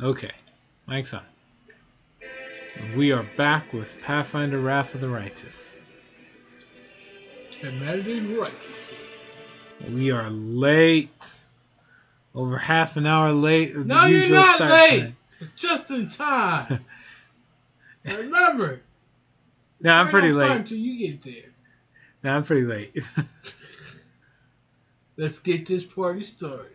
Okay, mic's on. We are back with Pathfinder Wrath of the Righteous. Nahendrian Righteous. We are late. Over half an hour late. No, you're not late. Just in time. Remember. No, I'm pretty late. Until you get there. No, I'm pretty late. Let's get this party started.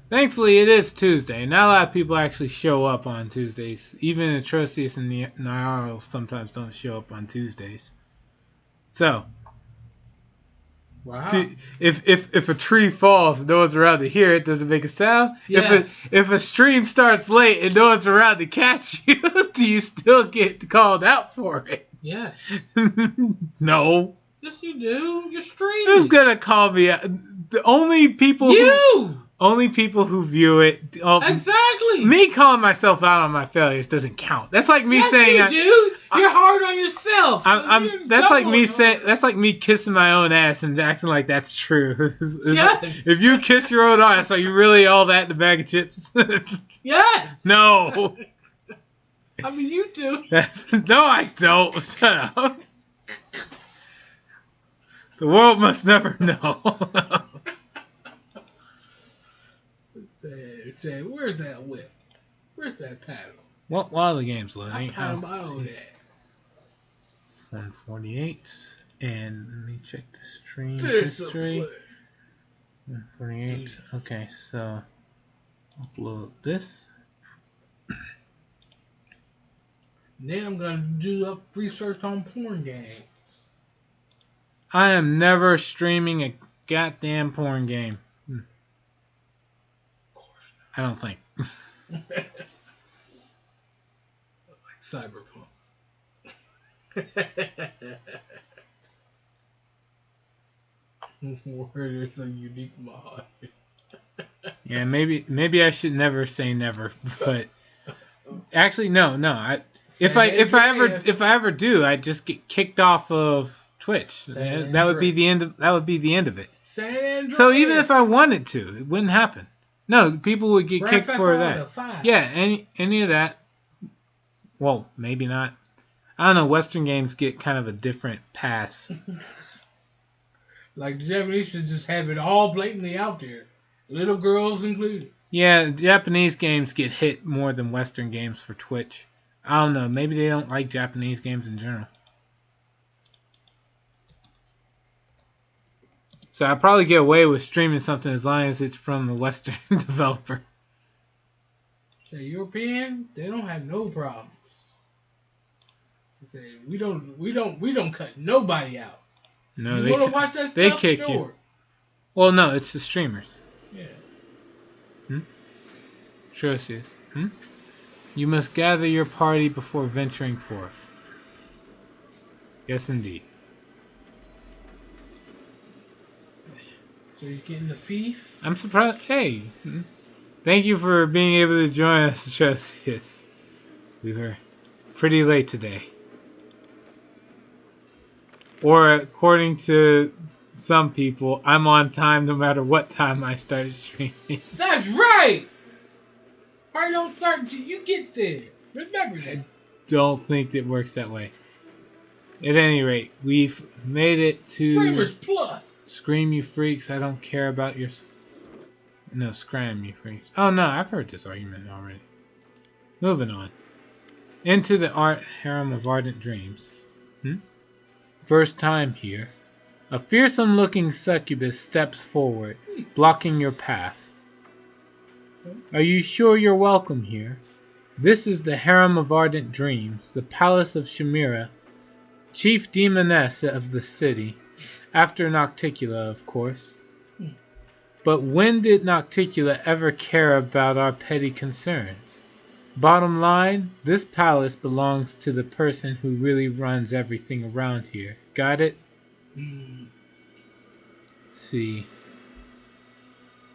Thankfully, it is Tuesday. Not a lot of people actually show up on Tuesdays. Even Atrocious and Nyarl sometimes don't show up on Tuesdays. So, wow. If a tree falls and no one's around to hear it, does it make a sound? Yes. If a stream starts late and no one's around to catch you, do you still get called out for it? Yes. No. Yes, you do. You're streaming. Who's gonna call me out? The only people only people who view it. Exactly. Me calling myself out on my failures doesn't count. That's like me saying, you do. You're hard on yourself. That's like me saying. That's like me kissing my own ass and acting like that's true. Yes. If you kiss your own ass, are you really all that in a bag of chips? Yes. No. I mean, you do. No, I don't. Shut up. The world must never know. Say, where's that whip? Where's that paddle? While the game's loading, I pound my own ass. 148, and let me check the stream history. 148. Okay, so upload this. Then I'm gonna do up research on porn games. I am never streaming a goddamn porn game. Of course not. I don't think. Like Cyberpunk. Where there's a unique mod. Yeah, maybe I should never say never, but actually no. If I ever do, I just get kicked off of Twitch. That would be the end of it. So even if I wanted to, it wouldn't happen. No, people would get kicked for that. Yeah, any of that. Well, maybe not. I don't know. Western games get kind of a different pass. Like the Japanese should just have it all blatantly out there, little girls included. Yeah, Japanese games get hit more than Western games for Twitch. I don't know. Maybe they don't like Japanese games in general. So I'll probably get away with streaming something as long as it's from a Western developer. Say European, they don't have no problems. They say we don't cut nobody out. No, you want to watch that stuff? They kick you. Well, no, it's the streamers. Yeah. Sure it is. You must gather your party before venturing forth. Yes, indeed. So you're getting the thief? I'm surprised. Hey, thank you for being able to join us, Trust. Yes, we were pretty late today. Or according to some people, I'm on time no matter what time I start streaming. That's right! Why don't start until you get there? Remember that. I don't think it works that way. At any rate, we've made it to... Streamers Plus! Scream, you freaks. I don't care about your... No, scram, you freaks. Oh, no, I've heard this argument already. Moving on. Into the harem of ardent dreams. First time here. A fearsome-looking succubus steps forward, blocking your path. Are you sure you're welcome here? This is the harem of ardent dreams, the palace of Chimera, chief demoness of the city, after Nocticula, of course. But when did Nocticula ever care about our petty concerns? Bottom line, this palace belongs to the person who really runs everything around here. Got it? Let's see.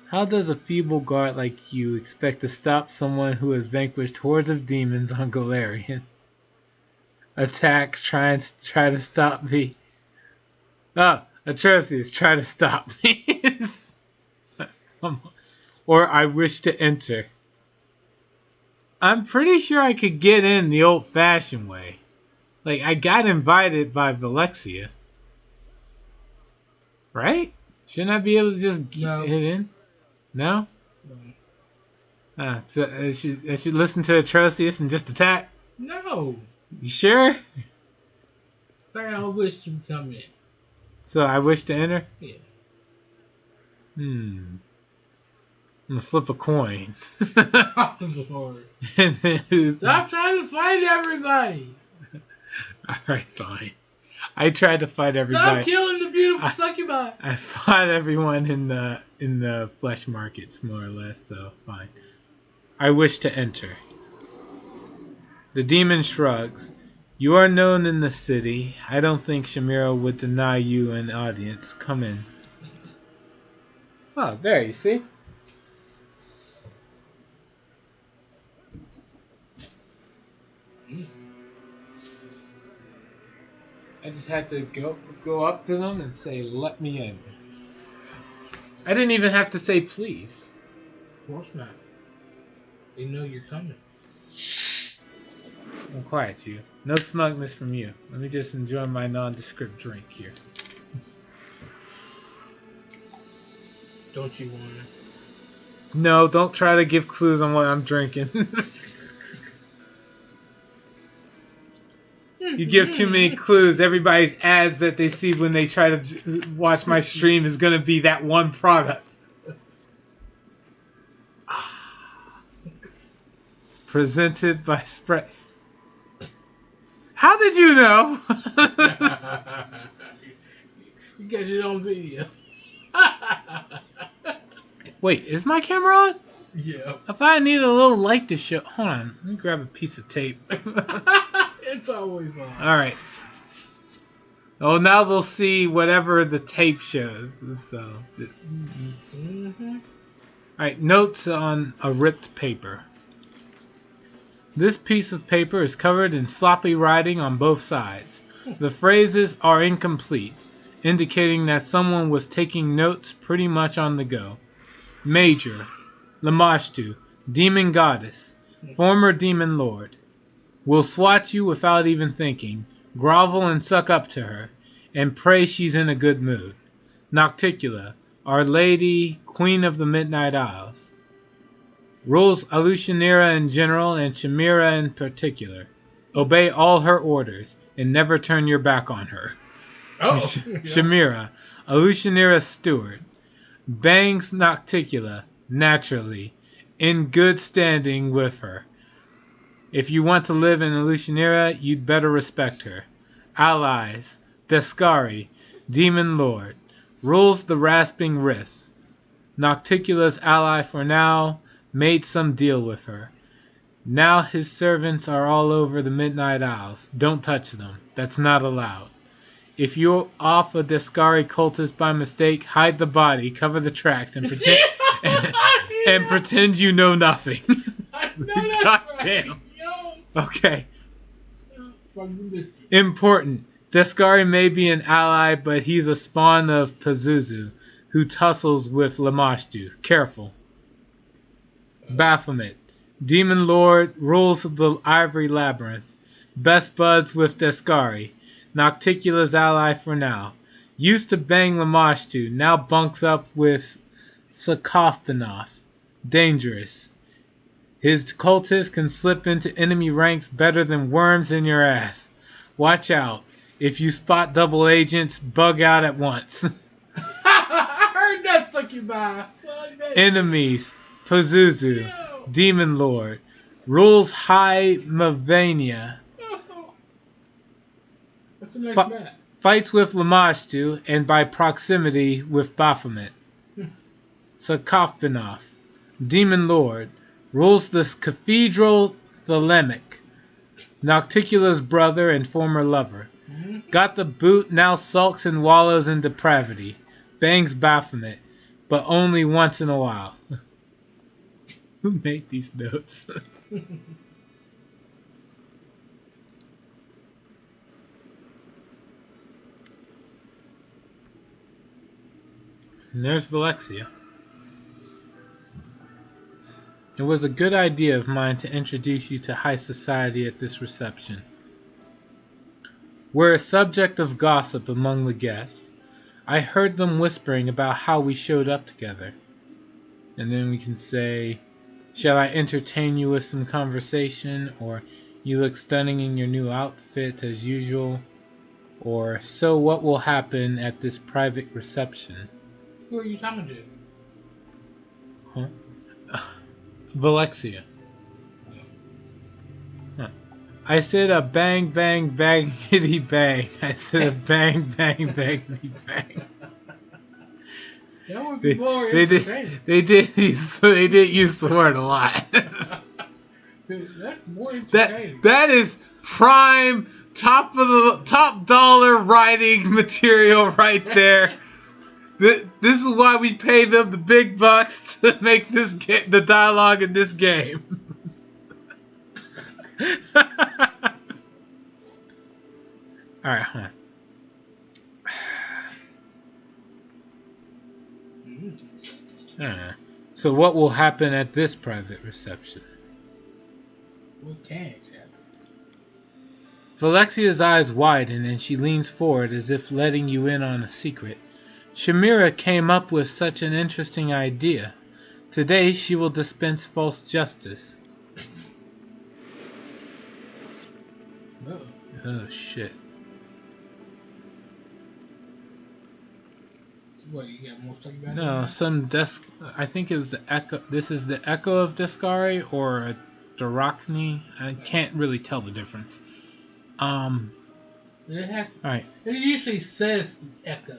How does a feeble guard like you expect to stop someone who has vanquished hordes of demons on Galarian? Try to stop me. Atrocious, try to stop me. Come on. Or I wish to enter. I'm pretty sure I could get in the old-fashioned way. Like, I got invited by Valexia. Right? Shouldn't I be able to just No. hit in? No? No. So I should listen to Atrocious and just attack? No. You sure? Sorry, I wish to come in. So I wish to enter? Yeah. I'm gonna flip a coin. Oh, Lord. Stop trying to fight everybody. Alright, fine. I tried to fight everybody. Stop killing the beautiful succubi. I fought everyone in the flesh markets, more or less, so fine. I wish to enter. The demon shrugs. You are known in the city. I don't think Shamira would deny you an audience. Come in. Oh, there, you see? I just had to go up to them and say, let me in. I didn't even have to say please. Of course not. They know you're coming. I'm quiet, you. No smugness from you. Let me just enjoy my nondescript drink here. Don't you want to? No, don't try to give clues on what I'm drinking. You give too many clues. Everybody's ads that they see when they try to watch my stream is going to be that one product. Presented by Sprite. How did you know? You get it on video. Wait, is my camera on? Yeah. If I need a little light to show... Hold on. Let me grab a piece of tape. It's always on. Alright. Oh, now they'll see whatever the tape shows. So... Alright, notes on a ripped paper. This piece of paper is covered in sloppy writing on both sides. The phrases are incomplete, indicating that someone was taking notes pretty much on the go. Major, Lamashtu, demon goddess, former demon lord. Will swat you without even thinking, grovel and suck up to her, and pray she's in a good mood. Nocticula, Our Lady, Queen of the Midnight Isles. Rules Alushanira in general and Shamira in particular. Obey all her orders and never turn your back on her. Oh, Shamira, Alushanira's steward. Bangs Nocticula, naturally, in good standing with her. If you want to live in Alushanira, you'd better respect her. Allies, Descari, Demon Lord. Rules the Rasping Rifts. Nocticula's ally for now, made some deal with her. Now his servants are all over the Midnight Isles. Don't touch them. That's not allowed. If you're off a Descari cultist by mistake, hide the body, cover the tracks, and pretend and pretend you know nothing. God damn. Okay. Important. Descari may be an ally, but he's a spawn of Pazuzu, who tussles with Lamashtu. Careful. Baphomet. Demon Lord, rules the Ivory Labyrinth. Best buds with Descari. Nocticula's ally for now. Used to bang Lamashtu, now bunks up with Sakoftanov. Dangerous. His cultists can slip into enemy ranks better than worms in your ass. Watch out. If you spot double agents, bug out at once. I heard that succubi. Enemies. Pazuzu. Demon Lord. Rules High Mavania. What's the next map? Fights with Lamashtu and by proximity with Baphomet. Sakoftanov. Demon Lord. Rules the Cathedral Thelemic. Nocticula's brother and former lover. Got the boot, now sulks and wallows in depravity. Bangs Baphomet, but only once in a while. Who made these notes? And there's Valexia. It was a good idea of mine to introduce you to high society at this reception. We're a subject of gossip among the guests. I heard them whispering about how we showed up together. And then we can say, shall I entertain you with some conversation? Or, you look stunning in your new outfit as usual. Or, so what will happen at this private reception? Who are you talking to? Huh? Valexia. Huh. I said a bang, bang, bangity bang. I said a bang, bang, bangity bang. That would be more entertaining. They did use the word a lot. That's more entertaining. That is prime top dollar writing material right there. This is why we pay them the big bucks to make the dialogue in this game. All right, huh? So what will happen at this private reception? What can happen? Valexia's eyes widen and she leans forward as if letting you in on a secret. Shamira came up with such an interesting idea. Today she will dispense false justice. Oh shit. What, you got more stuff about No, I think it was the echo. This is the echo of Descari or a Darachni. I can't really tell the difference. It has. All right. It usually says echo.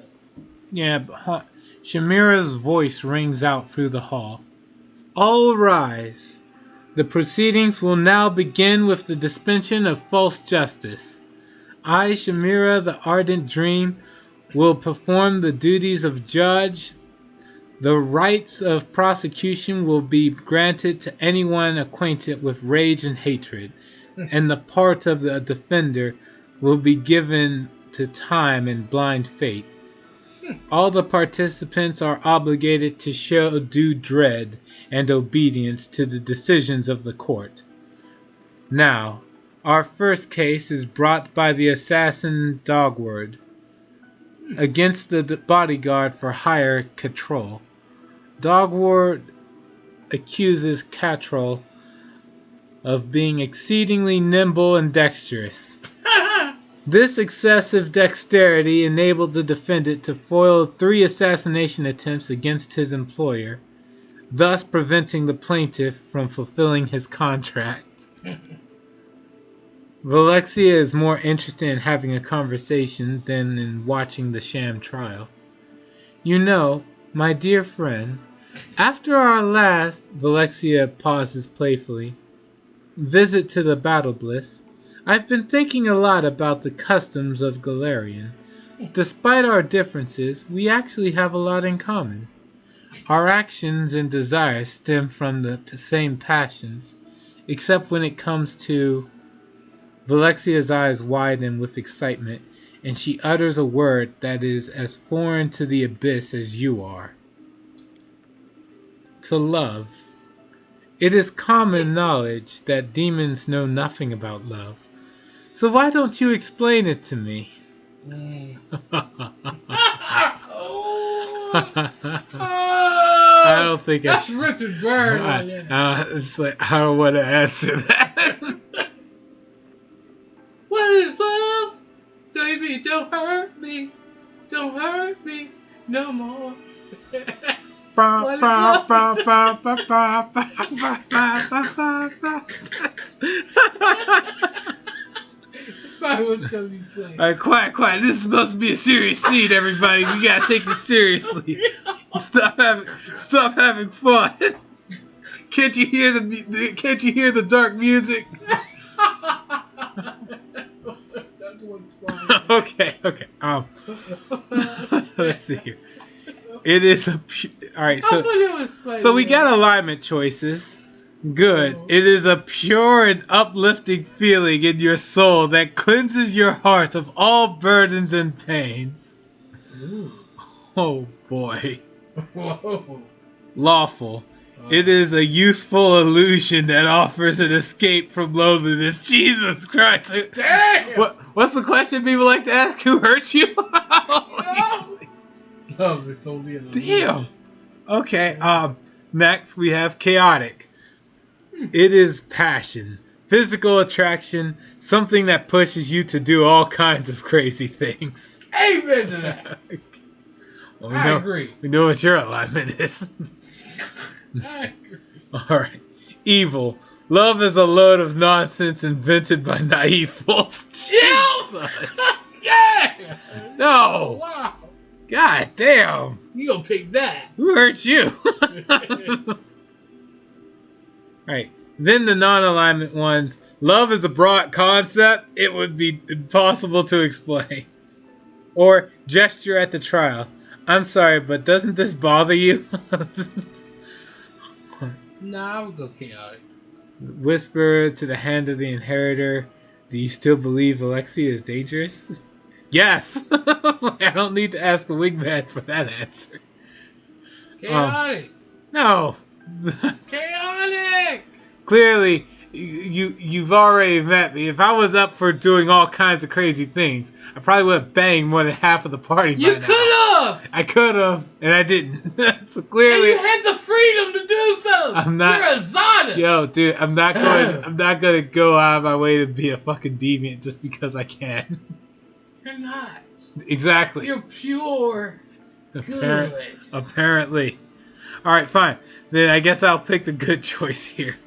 Yeah, but Shamira's voice rings out through the hall. All rise. The proceedings will now begin with the dispensation of false justice. I, Shamira, the Ardent Dream, will perform the duties of judge. The rights of prosecution will be granted to anyone acquainted with rage and hatred, and the part of the defender will be given to time and blind fate. All the participants are obligated to show due dread and obedience to the decisions of the court. Now, our first case is brought by the assassin Dogward against the bodyguard for hire Catrol. Dogward accuses Catrol of being exceedingly nimble and dexterous. This excessive dexterity enabled the defendant to foil 3 assassination attempts against his employer, thus preventing the plaintiff from fulfilling his contract. Valexia is more interested in having a conversation than in watching the sham trial. You know, my dear friend, after our last, Valexia pauses playfully, visit to the Battle Bliss, I've been thinking a lot about the customs of Galarian. Despite our differences, we actually have a lot in common. Our actions and desires stem from the same passions, except when it comes to... Valexia's eyes widen with excitement, and she utters a word that is as foreign to the abyss as you are. To love. It is common knowledge that demons know nothing about love. So why don't you explain it to me? I don't think that's Richard Byrne. It's like I don't want to answer that. What is love? Baby, don't hurt me. Don't hurt me no more. That's probably what's going to be playing. Alright, quiet. This is supposed to be a serious scene, everybody. We gotta take this seriously. Stop having fun. Can't you hear the dark music? That's what's funny. Okay. Let's see here. It is alright. So we got alignment choices. Good. It is a pure and uplifting feeling in your soul that cleanses your heart of all burdens and pains. Ooh. Oh boy. Whoa. Lawful. It is a useful illusion that offers an escape from loneliness. Jesus Christ. Damn! What's the question people like to ask? Who hurt you? Love is only an illusion. Damn. Okay, next we have chaotic. It is passion, physical attraction, something that pushes you to do all kinds of crazy things. Amen to that. Well, I agree. We know what your alignment is. I agree. Alright. Evil. Love is a load of nonsense invented by naive fools. Jesus. Yeah! No. Wow. God damn. You gonna pick that. Who hurt you? Alright. Then the non-alignment ones. Love is a broad concept. It would be impossible to explain. Or gesture at the trial. I'm sorry, but doesn't this bother you? Nah, I would go chaotic. Whisper to the hand of the inheritor. Do you still believe Alexia is dangerous? Yes! I don't need to ask the wingman for that answer. Chaotic. No! Chaotic! Clearly, you've already met me. If I was up for doing all kinds of crazy things, I probably would have banged more than half of the party by now. You could have! I could have, and I didn't. So clearly, and you had the freedom to do so! I'm not. You're a Zada! Yo, dude, I'm not gonna go out of my way to be a fucking deviant just because I can. You're not. Exactly. You're pure. Good. Apparently. Alright, fine. Then I guess I'll pick the good choice here.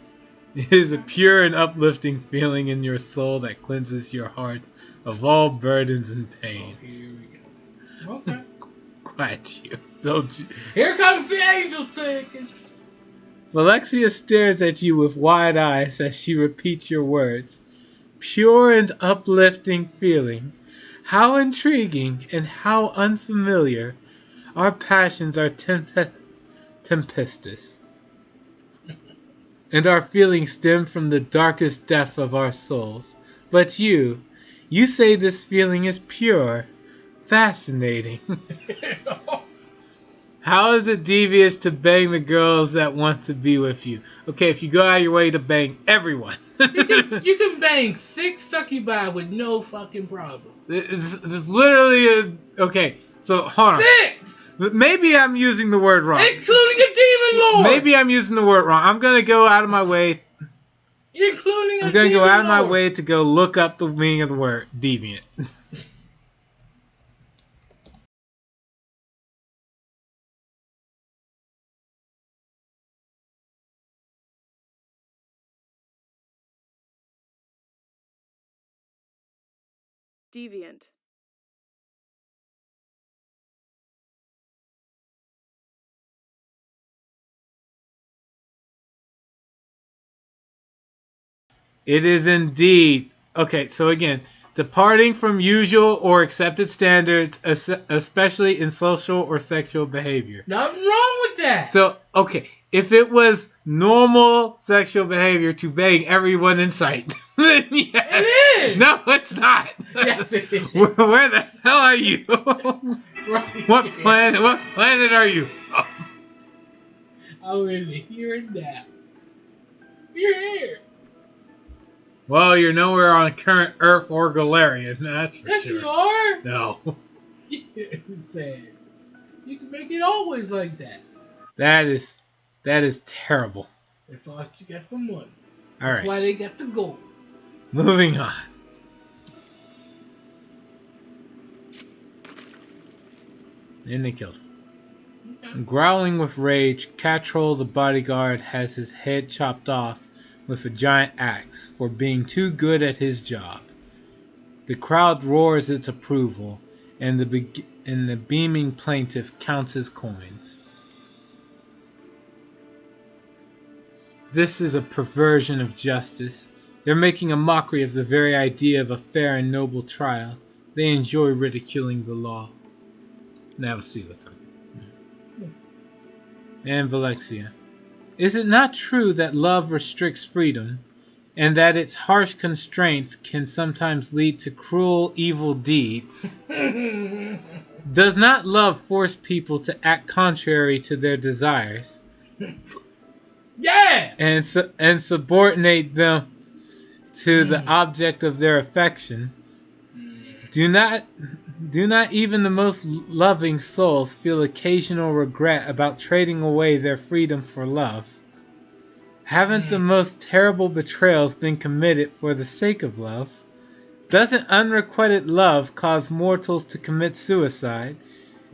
It is a pure and uplifting feeling in your soul that cleanses your heart of all burdens and pains. Oh, here we go. Okay. Quiet you. Don't you. Here comes the angels taking. Alexia stares at you with wide eyes as she repeats your words. Pure and uplifting feeling. How intriguing and how unfamiliar. Our passions are tempestuous. And our feelings stem from the darkest depth of our souls. But you say this feeling is pure. Fascinating. How is it devious to bang the girls that want to be with you? Okay, if you go out of your way to bang everyone. you can bang 6 succubi with no fucking problem. It's literally okay, so hold on. 6! Maybe I'm using the word wrong. Including a demon lord! Maybe I'm using the word wrong. I'm going to go out of my way. Including a I'm going to go demon out of my lord. way to go look up the meaning of the word deviant. Deviant. It is indeed. Okay, so again, departing from usual or accepted standards, especially in social or sexual behavior. Nothing wrong with that. So, okay, if it was normal sexual behavior to bang everyone in sight, then yes. It is. No, it's not. Yes, it is. Where the hell are you? Right. What planet are you from? I'm in here and now. You're here. Well, you're nowhere on current Earth or Galarian, that's for Yes, sure. you are. No. Sad. You can make it always like that. That is terrible. That's all you got the money. All That's right. why they got the gold. Moving on. And they killed him. Okay. Growling with rage, Catrol the bodyguard has his head chopped off with a giant axe for being too good at his job. The crowd roars its approval, and the beaming plaintiff counts his coins. This is a perversion of justice. They're making a mockery of the very idea of a fair and noble trial. They enjoy ridiculing the law. Now let's see what's up. And Valexia. Is it not true that love restricts freedom, and that its harsh constraints can sometimes lead to cruel, evil deeds? Does not love force people to act contrary to their desires? Yeah. and subordinate them to the object of their affection. Do not even the most loving souls feel occasional regret about trading away their freedom for love? Haven't the most terrible betrayals been committed for the sake of love? Doesn't unrequited love cause mortals to commit suicide?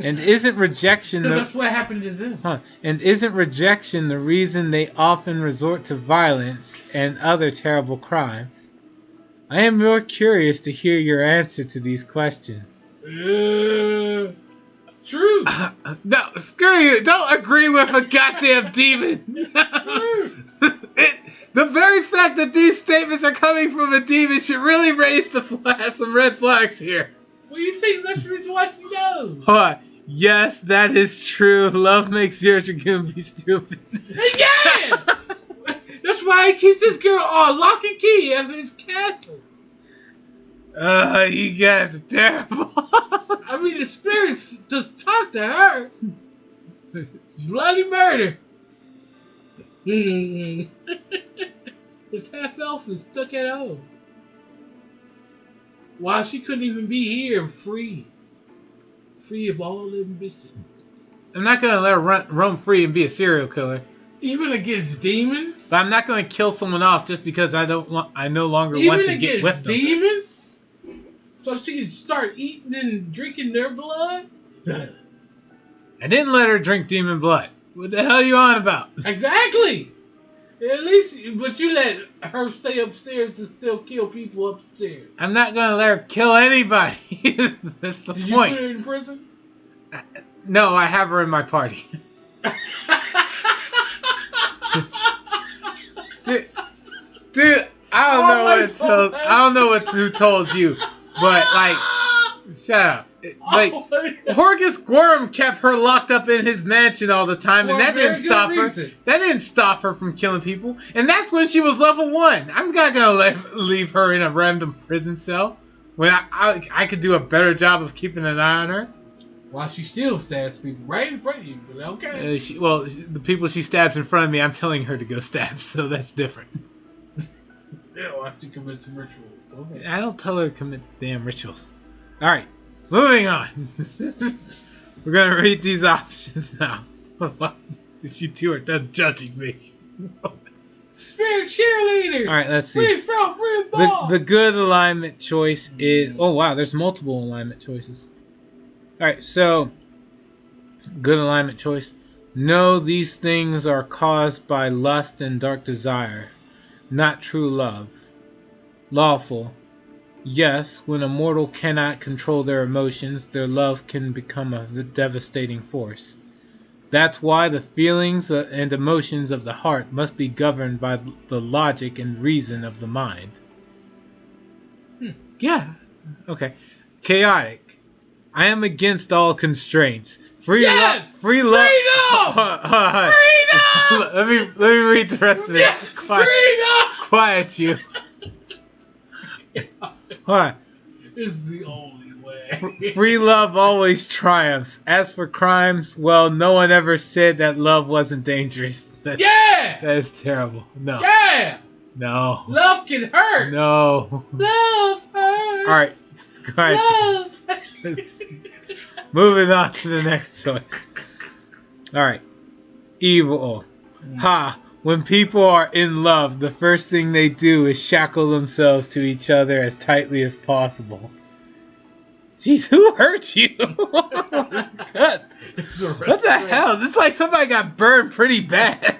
And isn't rejection that's what happened to them. And isn't rejection the reason they often resort to violence and other terrible crimes? I am more curious to hear your answer to these questions. True. No, screw you. Don't agree with a goddamn demon. The very fact that these statements are coming from a demon should really raise some red flags here. Well, you think that's what you know. What? Yes, that is true. Love makes your dragoon be stupid. Yeah! That's why he keeps this girl on lock and key in his castle. You guys are terrible. I mean, the spirits just talk to her. Bloody murder. His half elf is stuck at home. Why she couldn't even be here free of all ambition. I'm not gonna let her roam free and be a serial killer. Even against demons? But I'm not gonna kill someone off just because I no longer want to get with them. Even against demons? So she can start eating and drinking their blood? I didn't let her drink demon blood. What the hell are you on about? Exactly! At least, but you let her stay upstairs and still kill people upstairs. I'm not gonna let her kill anybody. That's the Did point. You put her in prison? No, I have her in my party. Dude, I don't know who told you, but like, shut up. Like, Horgus Gorham kept her locked up in his mansion all the time, and that didn't stop her. That didn't stop her from killing people, and that's when she was level 1. I'm not gonna leave her in a random prison cell when I could do a better job of keeping an eye on her. While she still stabs people right in front of you, but okay. The people she stabs in front of me, I'm telling her to go stab, so that's different. Yeah, well, I have to commit some ritual. Okay. I don't tell her to commit damn rituals. All right. Moving on. We're going to read these options now. If you two are done judging me. Spirit cheerleader! Alright, let's see. Free front, free ball! The good alignment choice is... Oh, wow, there's multiple alignment choices. Alright, so... Good alignment choice. No, these things are caused by lust and dark desire, not true love. Lawful. Yes, when a mortal cannot control their emotions, their love can become a devastating force. That's why the feelings and emotions of the heart must be governed by the logic and reason of the mind. Yeah. Okay. Chaotic. I am against all constraints. Free love. Freedom! Let me read the rest of it. Yes, freedom! Quiet you. What? This is the only way. Free love always triumphs. As for crimes, well, no one ever said that love wasn't dangerous. Yeah! That is terrible. No. Yeah! No. Love can hurt! No. Love hurts! Alright. Love hurts! Moving on to the next choice. Alright. Evil. Ha! When people are in love, the first thing they do is shackle themselves to each other as tightly as possible. Jeez, who hurt you? God. What the hell? It's like somebody got burned pretty bad.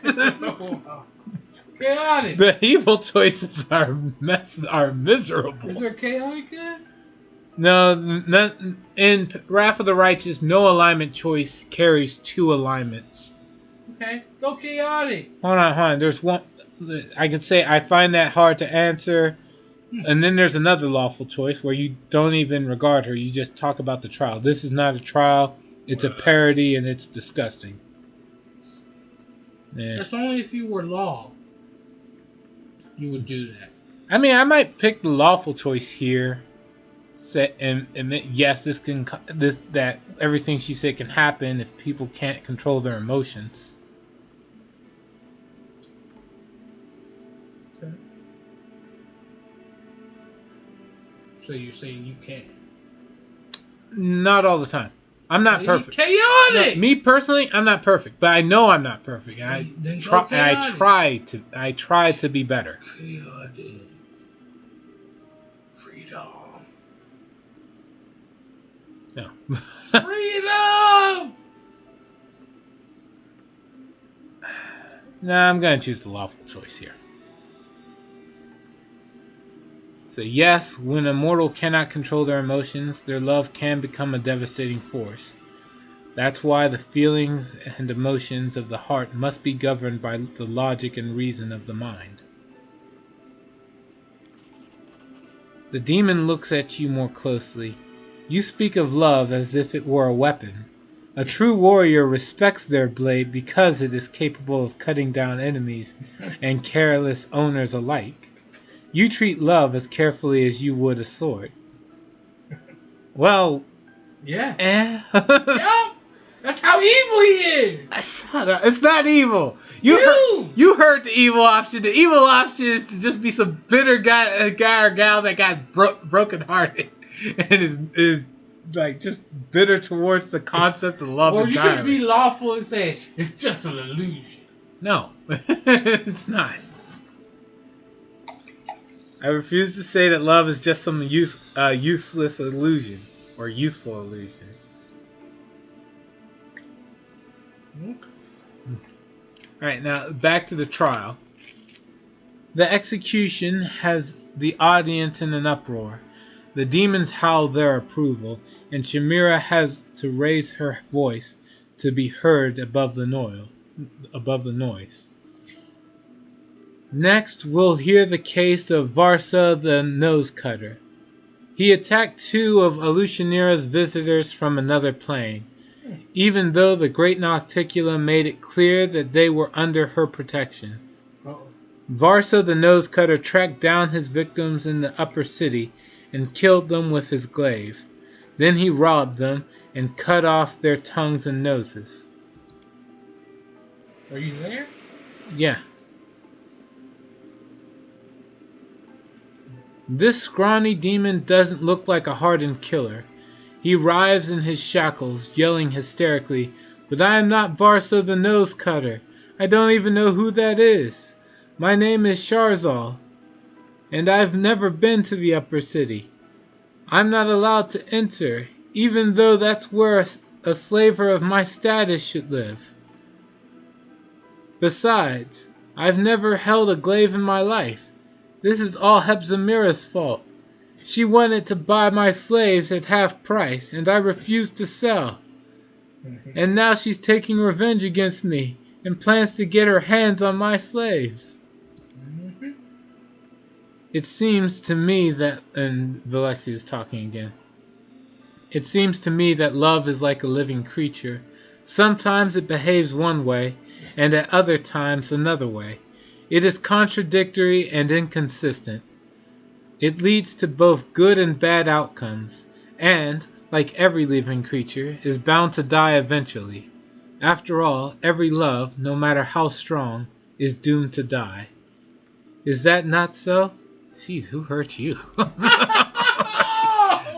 Chaotic. The evil choices are miserable. Is there chaotic good? No, in Wrath of the Righteous, no alignment choice carries 2 alignments. Okay, go chaotic. Hold on. There's one. I can say I find that hard to answer. And then there's another lawful choice where you don't even regard her. You just talk about the trial. This is not a trial. It's a parody, and it's disgusting. Yeah. That's only if you were law. You would do that. I mean, I might pick the lawful choice here. And yes, that everything she said can happen if people can't control their emotions. So you're saying you can't? Not all the time. I'm not perfect. Chaotic. No, me personally, I'm not perfect, but I know I'm not perfect, and Then I try to be better. Chaotic. Freedom. No. Freedom. Nah, I'm gonna choose the lawful choice here. So yes, when a mortal cannot control their emotions, their love can become a devastating force. That's why the feelings and emotions of the heart must be governed by the logic and reason of the mind. The demon looks at you more closely. You speak of love as if it were a weapon. A true warrior respects their blade because it is capable of cutting down enemies and careless owners alike. You treat love as carefully as you would a sword. Well, Yeah. Yup. That's how evil he is. Shut up. It's not evil. You heard the evil option. The evil option is to just be some bitter guy or gal that got broken hearted and is like just bitter towards the concept of love. Or you entirely. could be lawful and say it's just an illusion. No, it's not. I refuse to say that love is just some useless illusion or useful illusion. Alright, now back to the trial. The execution has the audience in an uproar. The demons howl their approval, and Chimera has to raise her voice to be heard above the noise. Next, we'll hear the case of Varsa the Nose Cutter. He attacked 2 of Alushanira's visitors from another plane, even though the Great Nocticula made it clear that they were under her protection. Varsa the Nose Cutter tracked down his victims in the upper city and killed them with his glaive. Then he robbed them and cut off their tongues and noses. Are you there? Yeah. This scrawny demon doesn't look like a hardened killer. He writhes in his shackles, yelling hysterically, "But I am not Varsa the Nose Cutter. I don't even know who that is. My name is Sharzal, and I've never been to the upper city. I'm not allowed to enter, even though that's where a slaver of my status should live. Besides, I've never held a glaive in my life. This is all Hepzimira's fault. She wanted to buy my slaves at half price, and I refused to sell. And now she's taking revenge against me and plans to get her hands on my slaves. It seems to me that," and Velexi is talking again, "it seems to me that love is like a living creature. Sometimes it behaves one way, and at other times another way. It is contradictory and inconsistent. It leads to both good and bad outcomes, and, like every living creature, is bound to die eventually. After all, every love, no matter how strong, is doomed to die. Is that not so?" Jeez, who hurt you?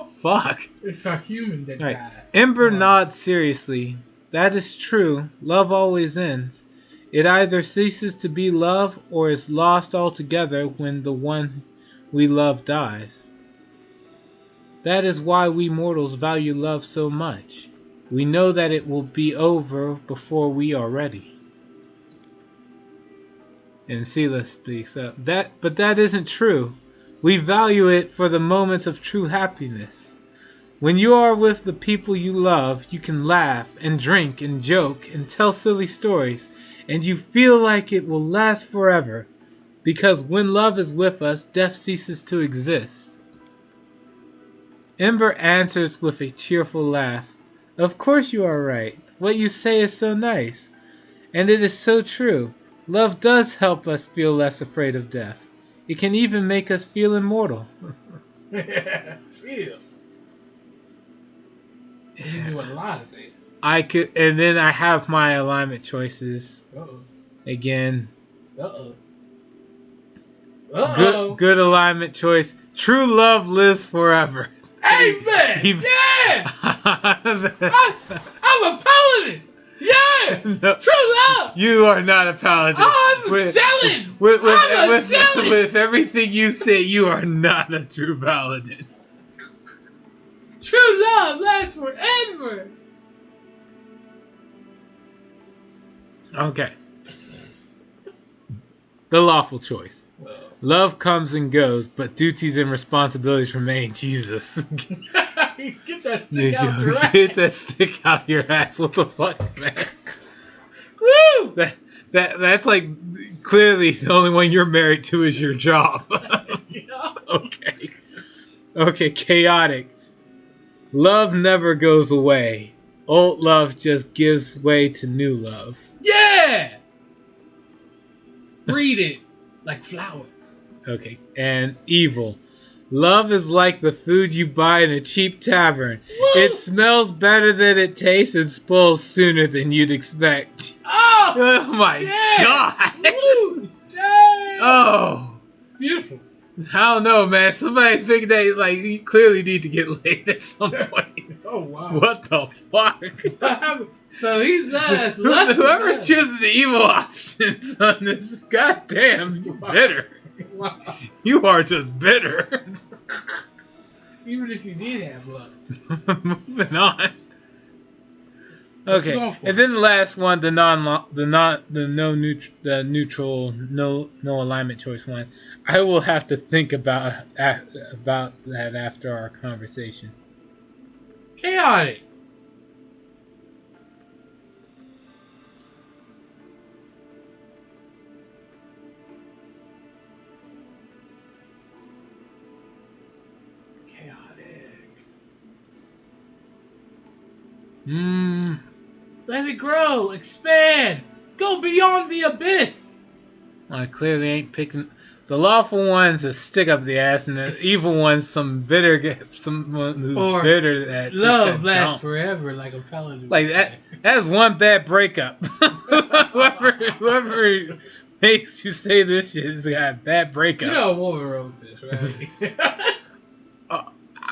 Fuck. It's a human that died. Ember nods seriously. "That is true. Love always ends. It either ceases to be love or is lost altogether when the one we love dies. That is why we mortals value love so much. We know that it will be over before we are ready." And Sela speaks up. But that isn't true. We value it for the moments of true happiness. When you are with the people you love, you can laugh and drink and joke and tell silly stories, and you feel like it will last forever. Because when love is with us, death ceases to exist. Ember answers with a cheerful laugh. "Of course you are right. What you say is so nice. And it is so true. Love does help us feel less afraid of death. It can even make us feel immortal." Feel. You can do a lot of things. And then I have my alignment choices. Uh-oh. Again. Uh-oh. Uh-oh. Good alignment choice. True love lives forever. Amen. Yeah. I'm a paladin. Yeah. No, True love. you are not a paladin. Oh, I'm a Sheldon. With everything you say, you are not a true paladin. True love lasts forever. Okay. The lawful choice. Love comes and goes, but duties and responsibilities remain. Jesus. Get that stick out your ass. Get that stick out your ass. What the fuck, man? Woo! That's like clearly the only one you're married to is your job. Okay. Okay, chaotic. Love never goes away. Old love just gives way to new love. Yeah! Breed it like flowers. Okay, and evil. Love is like the food you buy in a cheap tavern. Woo! It smells better than it tastes and spoils sooner than you'd expect. Oh my shit. God! Woo! Damn. Oh! Beautiful. I don't know, man. Somebody's thinking that, like, you clearly need to get laid at some point. Oh, wow. What the fuck? So he's left. Whoever's choosing the evil options on this, goddamn, you're bitter. Wow. You are just bitter. Even if you did have luck. Moving on. Okay, going for? and then the last one, the neutral, no alignment choice one. I will have to think about that after our conversation. Chaotic. Let it grow, expand, go beyond the abyss. I clearly ain't picking. The lawful one's a stick up the ass, and the evil one's someone who's Or bitter that love just got lasts dumped. forever, like a paladin. Like that. That's one bad breakup. whoever makes you say this shit has got a bad breakup. You know a woman wrote this, right?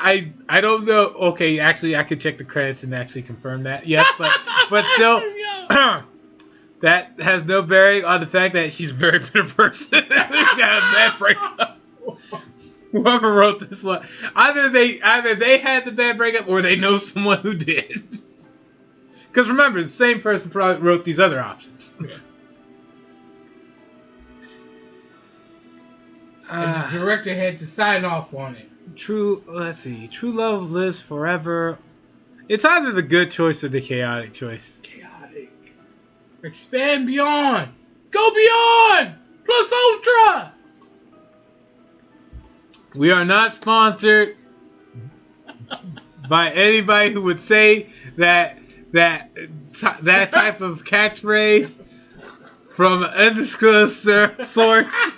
I don't know. Okay, actually, I could check the credits and actually confirm that. Yes, but still, that has no bearing on the fact that she's a very bitter person. Got a bad breakup. Whoever wrote this one, either they had the bad breakup or they know someone who did. Because remember, the same person probably wrote these other options. And the director had to sign off on it. Let's see. True love lives forever. It's either the good choice or the chaotic choice. Chaotic. Expand beyond. Go beyond. Plus ultra. We are not sponsored by anybody who would say that type of catchphrase from an undisclosed source.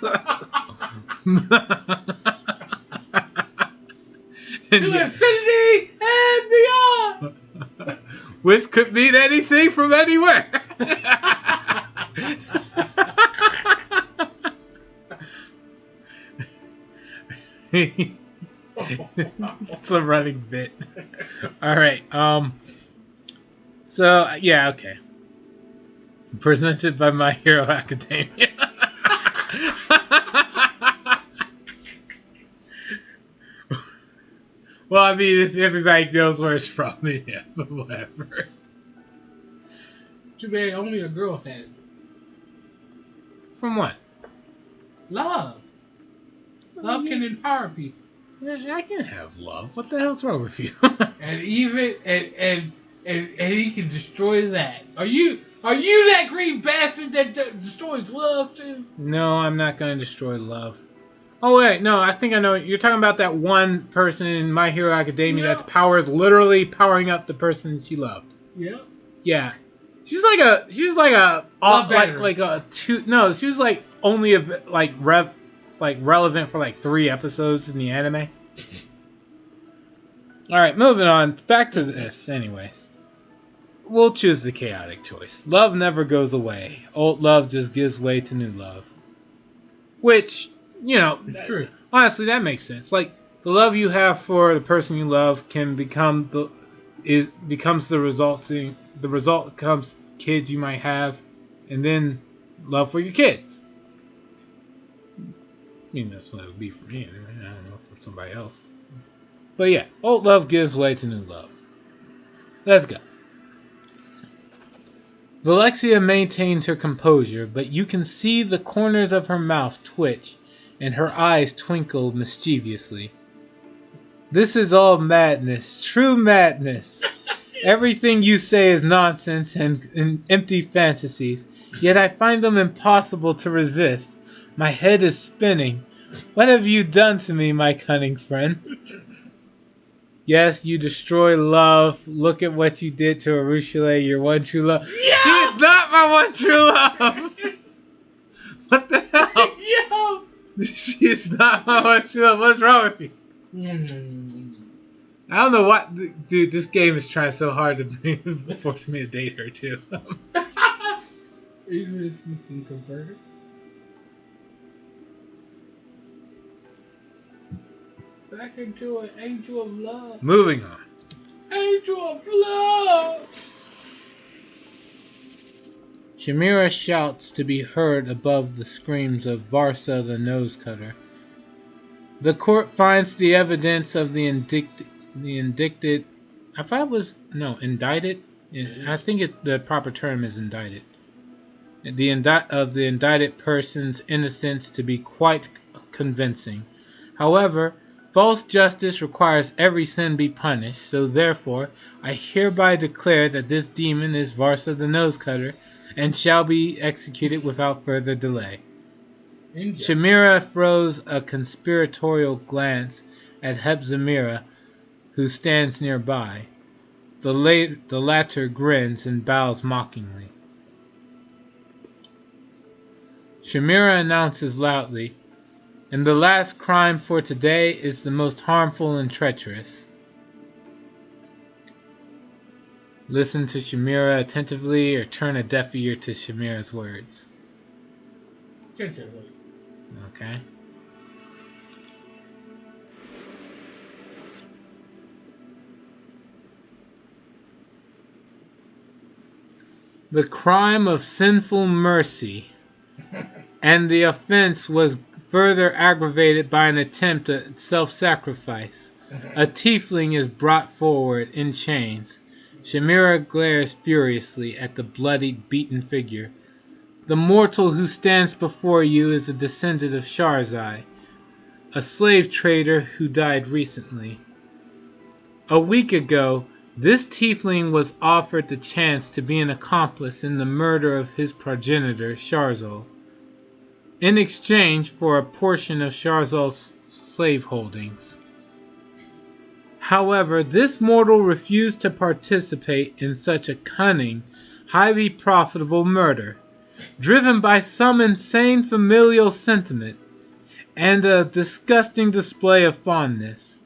To infinity and beyond. Which could mean anything from anywhere. It's a running bit. All right. So yeah. Okay. Presented by My Hero Academia. Well, I mean, if everybody knows where it's from, yeah, but whatever. Too bad only a girl has it. From what? Love. Love can empower people. Yeah, I can have love. What the hell's wrong with you? And even and he can destroy that. Are you that green bastard that destroys love too? No, I'm not going to destroy love. Oh wait, no, I think I know. You're talking about that one person in My Hero Academia that's literally powering up the person she loved. Yeah. Yeah. She was like only relevant for like 3 episodes in the anime. All right, moving on. Back to this, anyways. We'll choose the chaotic choice. Love never goes away. Old love just gives way to new love. Which, you know, It's true. honestly, that makes sense. Like the love you have for the person you love can become becomes the resulting the result becomes kids you might have, and then love for your kids. I mean, that's what it would be for me. Anyway. I don't know for somebody else. But yeah, old love gives way to new love. Let's go. Valexia maintains her composure, but you can see the corners of her mouth twitch and her eyes twinkle mischievously. This is all madness, true madness. Everything you say is nonsense and empty fantasies, yet I find them impossible to resist. My head is spinning. What have you done to me, my cunning friend? Yes, you destroy love. Look at what you did to Arushale, your one true love. Yo! She is not my one true love! What the hell? Yo! She is not my one true love. What's wrong with you? I don't know what... Dude, this game is trying so hard to force me to date her, too. Even if you can convert it. Back into an angel of love. Moving on. Angel of love! Shamira shouts to be heard above the screams of Varsa the Nose Cutter. The court finds the evidence of the indicted. I thought it was indicted. I think the proper term is indicted. The indicted person's innocence to be quite convincing. However, false justice requires every sin be punished. So therefore, I hereby declare that this demon is Varsa the Nose Cutter, and shall be executed without further delay. Shamira throws a conspiratorial glance at Hepzimira, who stands nearby. The latter grins and bows mockingly. Shamira announces loudly, "And the last crime for today is the most harmful and treacherous." Listen to Shamira attentively or turn a deaf ear to Shamira's words. Attentively. Okay. The crime of sinful mercy, and the offense was further aggravated by an attempt at self-sacrifice. A tiefling is brought forward in chains. Shamira glares furiously at the bloodied, beaten figure. The mortal who stands before you is a descendant of Sharzai, a slave trader who died recently. A week ago, this tiefling was offered the chance to be an accomplice in the murder of his progenitor, Sharzal, in exchange for a portion of Sharzal's slave holdings. However, this mortal refused to participate in such a cunning, highly profitable murder, driven by some insane familial sentiment and a disgusting display of fondness.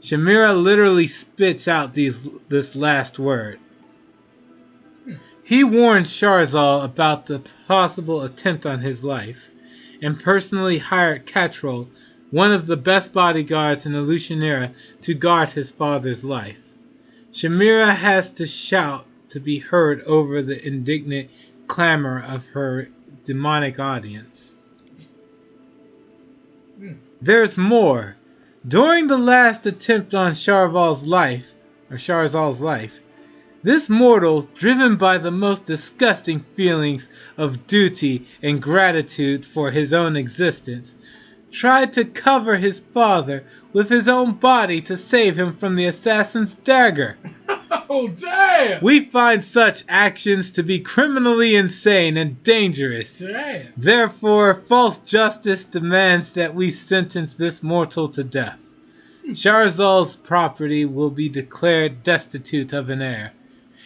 Shamira literally spits out this last word. He warned Sharzal about the possible attempt on his life, and personally hired Catrol, one of the best bodyguards in the Lucianera, to guard his father's life. Shamira has to shout to be heard over the indignant clamor of her demonic audience. There's more. During the last attempt on Sharzal's life, this mortal, driven by the most disgusting feelings of duty and gratitude for his own existence, tried to cover his father with his own body to save him from the assassin's dagger. Oh, damn! We find such actions to be criminally insane and dangerous. Damn! Therefore, false justice demands that we sentence this mortal to death. Sharzal's property will be declared destitute of an heir,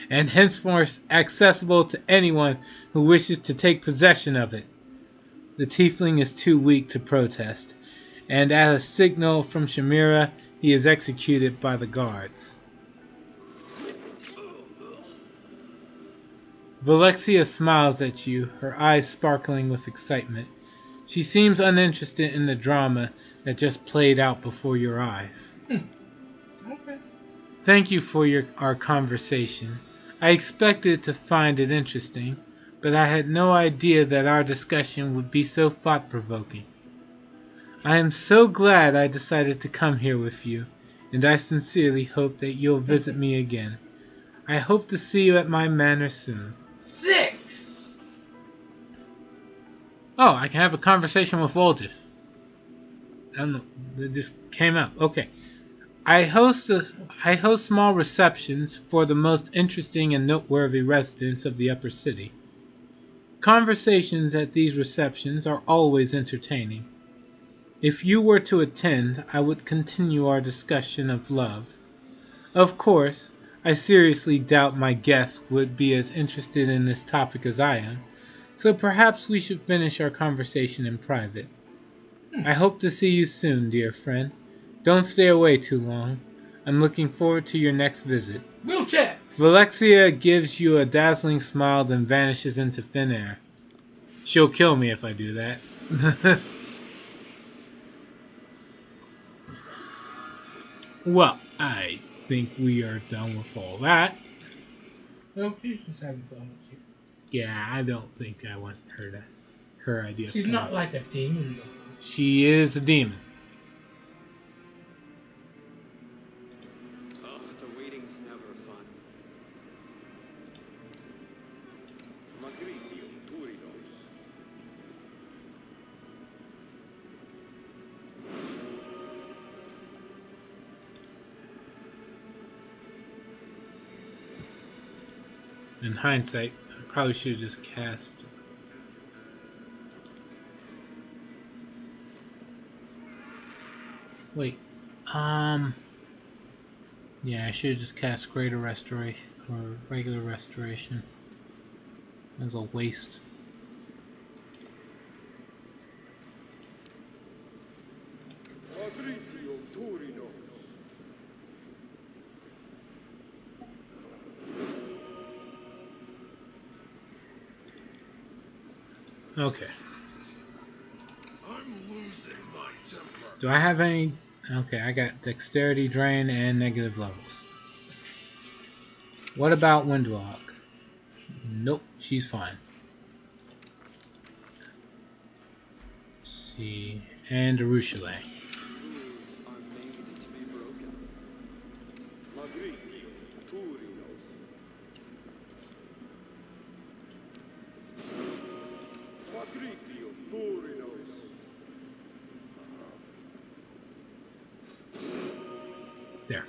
and henceforth accessible to anyone who wishes to take possession of it. The tiefling is too weak to protest, and at a signal from Shamira, he is executed by the guards. Valexia smiles at you, her eyes sparkling with excitement. She seems uninterested in the drama that just played out before your eyes. Okay. Thank you for our conversation. I expected to find it interesting, but I had no idea that our discussion would be so thought-provoking. I am so glad I decided to come here with you, and I sincerely hope that you'll visit me again. I hope to see you at my manor soon. 6! Oh, I can have a conversation with Waldorf. I don't know. It just came out. Okay. I host small receptions for the most interesting and noteworthy residents of the upper city. Conversations at these receptions are always entertaining. If you were to attend, I would continue our discussion of love. Of course, I seriously doubt my guests would be as interested in this topic as I am, so perhaps we should finish our conversation in private. I hope to see you soon, dear friend. Don't stay away too long. I'm looking forward to your next visit. We'll chat! Valexia gives you a dazzling smile, then vanishes into thin air. She'll kill me if I do that. Well, I think we are done with all that. Well, she's just having fun with you. Yeah, I don't think I want her idea. She's not like a demon, though. She is a demon. Oh, the waiting's never fun. Magritium Turinos. In hindsight, I probably should have just cast. Wait, yeah, I should have just cast Greater Restoration or Regular Restoration as a waste. Magritium Turinos. Okay. I'm losing my temper. Do I have any? Okay, I got Dexterity Drain and negative levels. What about Windwalk? Nope, she's fine. Let's see. And Arushale. Rules are made to be broken. Magritium Turinos. Magritium Turinos. There.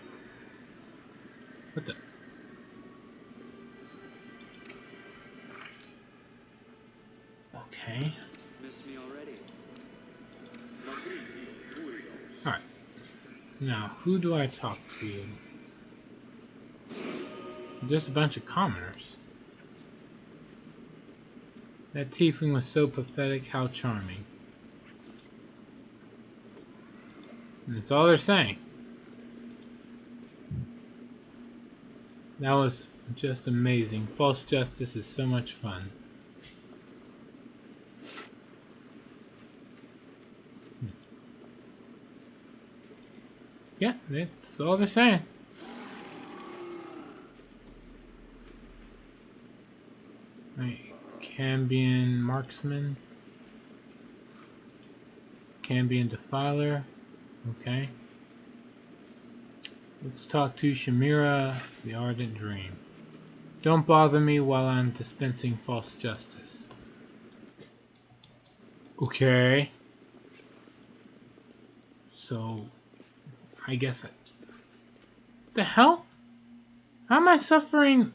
What the? Okay. Miss me already. Magritium Turinos. Alright. Now, who do I talk to? Just a bunch of commoners. That tiefling was so pathetic, how charming. And that's all they're saying. That was just amazing. False justice is so much fun. Yeah, that's all they're saying. Right. Cambion Marksman. Cambion Defiler. Okay. Let's talk to Shamira, the Ardent Dream. Don't bother me while I'm dispensing false justice. Okay. So, I guess the hell? How am I suffering?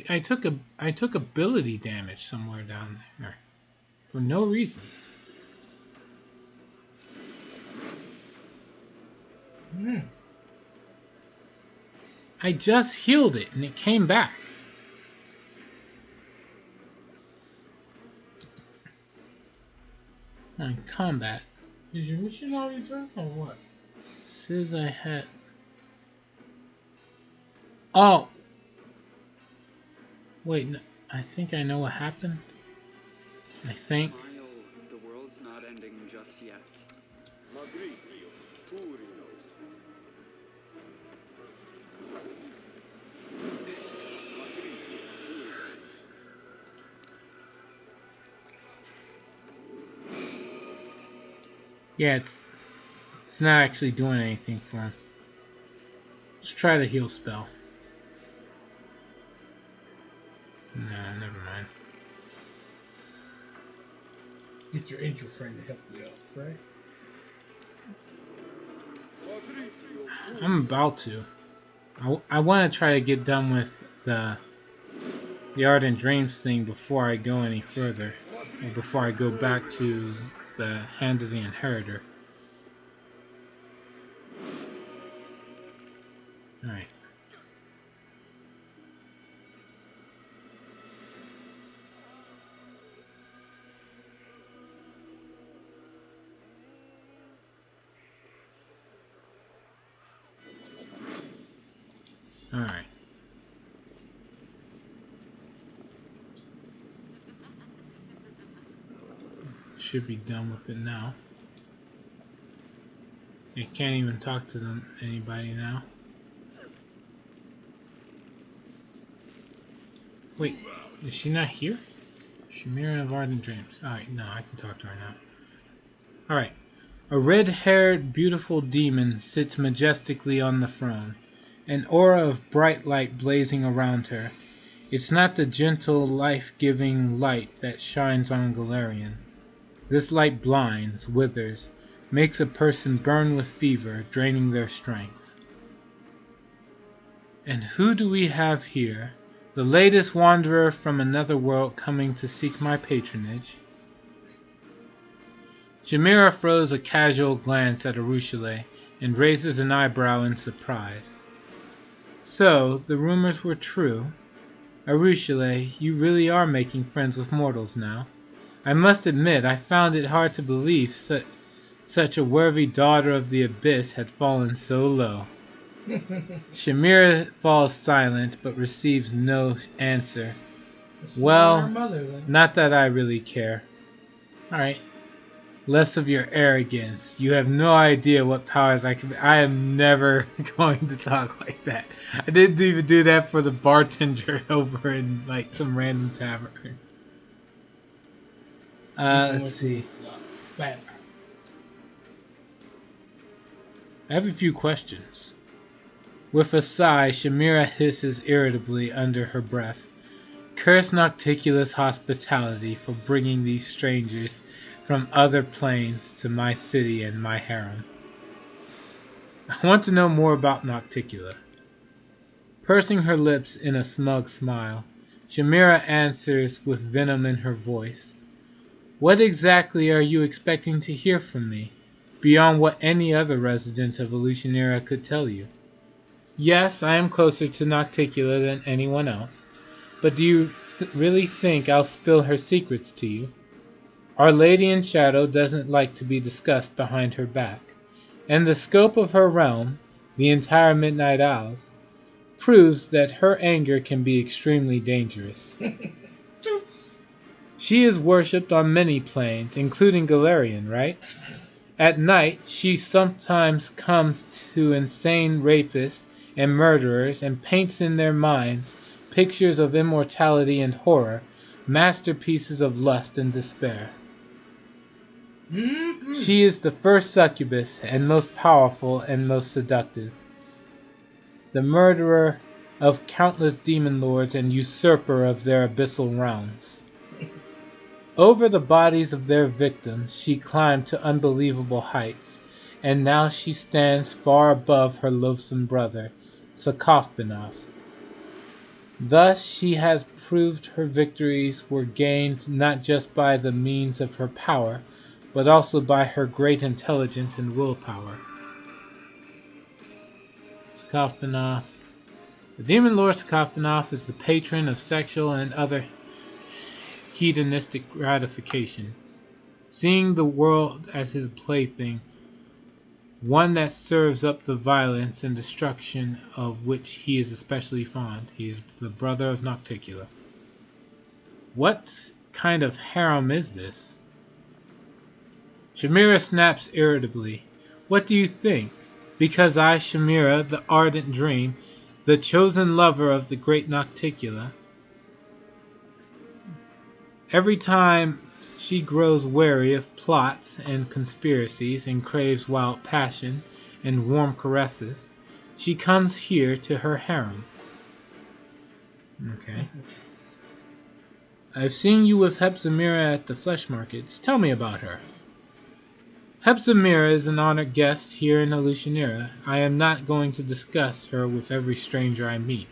I took ability damage somewhere down there for no reason. I just healed it and it came back. On combat. Is your mission already done or what? Says I had. Oh. Wait, no, I think I know what happened. I think. Smile, the world's not ending just yet. Magritio, Turinos. Yeah, it's not actually doing anything for him. Let's try the heal spell. No, never mind. Get your angel friend to help you out, right? I'm about to. I want to try to get done with the Ardent Dreams thing before I go any further. Or before I go back to the Hand of the Inheritor. Alright. Alright. Should be done with it now. I can't even talk to anybody now. Wait, is she not here? Chimera of Ardent Dreams. Alright, no, I can talk to her now. Alright. A red-haired, beautiful demon sits majestically on the throne, an aura of bright light blazing around her. It's not the gentle, life-giving light that shines on Galarian. This light blinds, withers, makes a person burn with fever, draining their strength. And who do we have here? The latest wanderer from another world coming to seek my patronage. Chimera throws a casual glance at Arushale and raises an eyebrow in surprise. So, the rumors were true. Arushale, you really are making friends with mortals now. I must admit, I found it hard to believe such a worthy daughter of the Abyss had fallen so low. Chimera falls silent, but receives no answer. Well, not that I really care. Alright. Less of your arrogance. You have no idea what powers I can... I am never going to talk like that. I didn't even do that for the bartender over in, like, some random tavern. Let's see. I have a few questions. With a sigh, Chimera hisses irritably under her breath. Curse Nocticula's hospitality for bringing these strangers from other planes to my city and my harem. I want to know more about Nocticula. Pursing her lips in a smug smile, Chimera answers with venom in her voice. What exactly are you expecting to hear from me, beyond what any other resident of Illusionera could tell you? Yes, I am closer to Nocticula than anyone else, but do you really think I'll spill her secrets to you? Our Lady in Shadow doesn't like to be discussed behind her back, and the scope of her realm, the entire Midnight Isles, proves that her anger can be extremely dangerous. She is worshipped on many planes, including Galarian, right? At night, she sometimes comes to insane rapists and murderers and paints in their minds pictures of immortality and horror, masterpieces of lust and despair. She is the first succubus and most powerful and most seductive. The murderer of countless demon lords and usurper of their abyssal realms. Over the bodies of their victims she climbed to unbelievable heights, and now she stands far above her loathsome brother, Sakophbanoth. Thus she has proved her victories were gained not just by the means of her power, but also by her great intelligence and willpower. Sakophbanoth. The demon lord Sakophbanoth is the patron of sexual and other hedonistic gratification, seeing the world as his plaything, one that serves up the violence and destruction of which he is especially fond. He is the brother of Nocticula. What kind of harem is this? Shamira snaps irritably. What do you think? Because I, Shamira, the ardent dream, the chosen lover of the great Nocticula, every time she grows weary of plots and conspiracies and craves wild passion and warm caresses, she comes here to her harem. Okay. I've seen you with Hepzibah at the flesh markets. Tell me about her. Hepzibah is an honored guest here in Alushanira. I am not going to discuss her with every stranger I meet.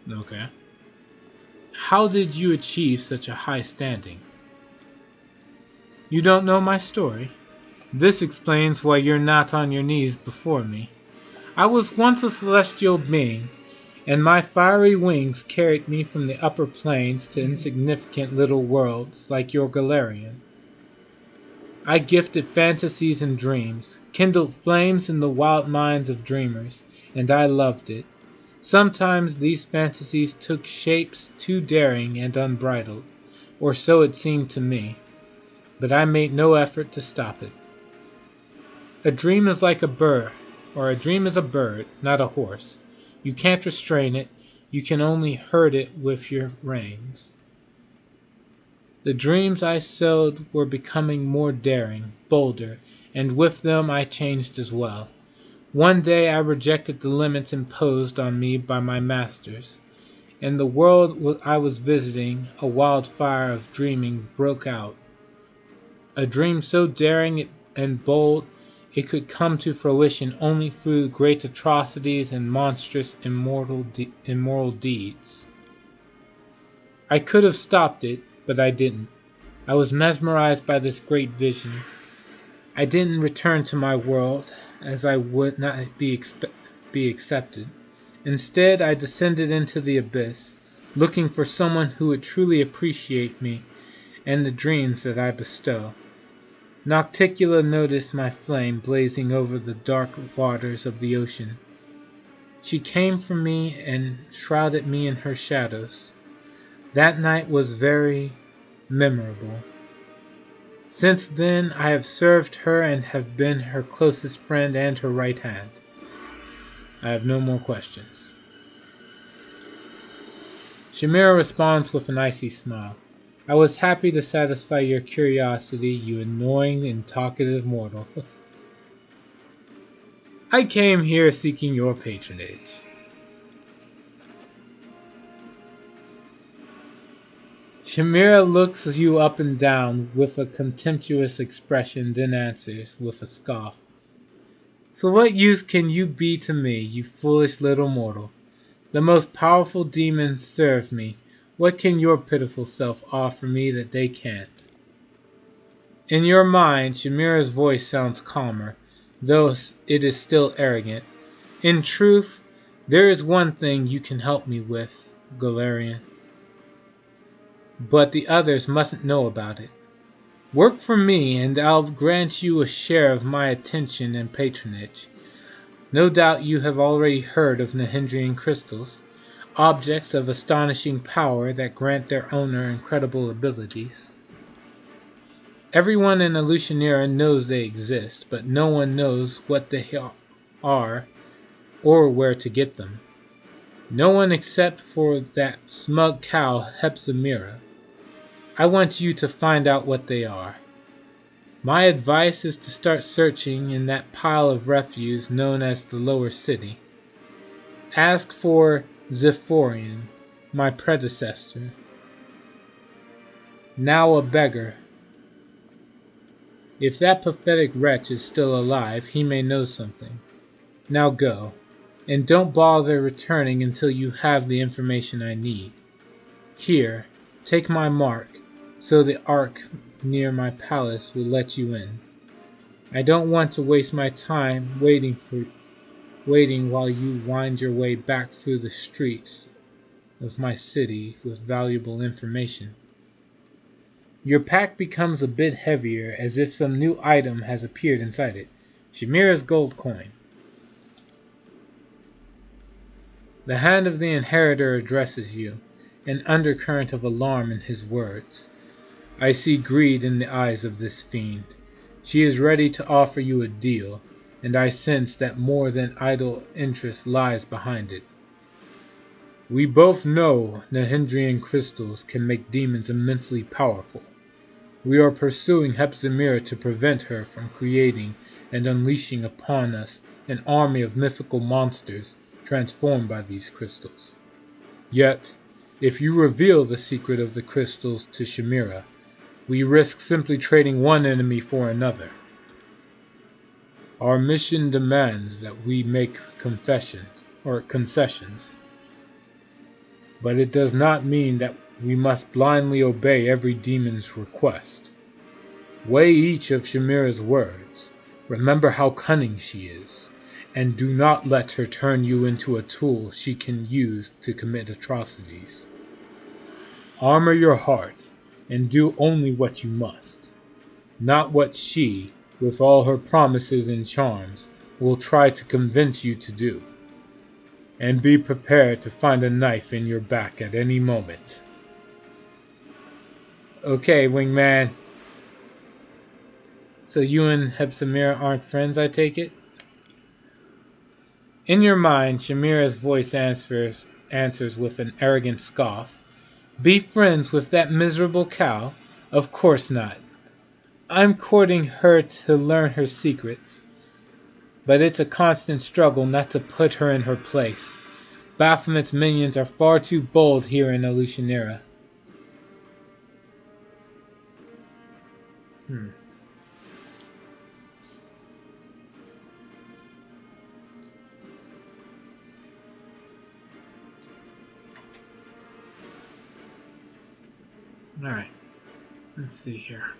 Okay. How did you achieve such a high standing? You don't know my story? This explains why you're not on your knees before me. I was once a celestial being, and my fiery wings carried me from the upper planes to insignificant little worlds like your Galarian. I gifted fantasies and dreams, kindled flames in the wild minds of dreamers, and I loved it. Sometimes these fantasies took shapes too daring and unbridled, or so it seemed to me, but I made no effort to stop it. A dream is like a bird, or a dream is a bird, not a horse. You can't restrain it, you can only herd it with your reins. The dreams I sowed were becoming more daring, bolder, and with them I changed as well. One day I rejected the limits imposed on me by my masters. In the world I was visiting, a wildfire of dreaming broke out. A dream so daring and bold it could come to fruition only through great atrocities and monstrous immoral deeds. I could have stopped it, but I didn't. I was mesmerized by this great vision. I didn't return to my world, as I would not be accepted. Instead, I descended into the abyss, looking for someone who would truly appreciate me and the dreams that I bestow. Nocticula noticed my flame blazing over the dark waters of the ocean. She came for me and shrouded me in her shadows. That night was very memorable. Since then, I have served her and have been her closest friend and her right hand. I have no more questions. Shamira responds with an icy smile. I was happy to satisfy your curiosity, you annoying and talkative mortal. I came here seeking your patronage. Shamira looks you up and down with a contemptuous expression, then answers with a scoff. So what use can you be to me, you foolish little mortal? The most powerful demons serve me. What can your pitiful self offer me that they can't? In your mind, Shamira's voice sounds calmer, though it is still arrogant. In truth, there is one thing you can help me with, Galarian. But the others mustn't know about it. Work for me, and I'll grant you a share of my attention and patronage. No doubt you have already heard of Nahendrian Crystals, objects of astonishing power that grant their owner incredible abilities. Everyone in Alushanira knows they exist, but no one knows what they are or where to get them. No one except for that smug cow Hepzibah. I want you to find out what they are. My advice is to start searching in that pile of refuse known as the Lower City. Ask for Zephorian, my predecessor, now a beggar. If that pathetic wretch is still alive, he may know something. Now go, and don't bother returning until you have the information I need. Here, take my mark, so the ark near my palace will let you in. I don't want to waste my time waiting while you wind your way back through the streets of my city with valuable information. Your pack becomes a bit heavier, as if some new item has appeared inside it. Shamira's gold coin. The hand of the inheritor addresses you. an undercurrent of alarm in his words. I see greed in the eyes of this fiend. She is ready to offer you a deal, and I sense that more than idle interest lies behind it. We both know Nahendrian Crystals can make demons immensely powerful. We are pursuing Hepzibah to prevent her from creating and unleashing upon us an army of mythical monsters transformed by these crystals. Yet, if you reveal the secret of the crystals to Chimera, we risk simply trading one enemy for another. Our mission demands that we make concessions, but it does not mean that we must blindly obey every demon's request. Weigh each of Chimera's words. Remember how cunning she is, and do not let her turn you into a tool she can use to commit atrocities. Armor your heart, and do only what you must, not what she, with all her promises and charms, will try to convince you to do. And be prepared to find a knife in your back at any moment. Okay, wingman. So you and Hepzibah aren't friends, I take it? In your mind, Chimera's voice answers with an arrogant scoff. Be friends with that miserable cow? Of course not. I'm courting her to learn her secrets. But it's a constant struggle not to put her in her place. Baphomet's minions are far too bold here in Illusionera. Alright, let's see here.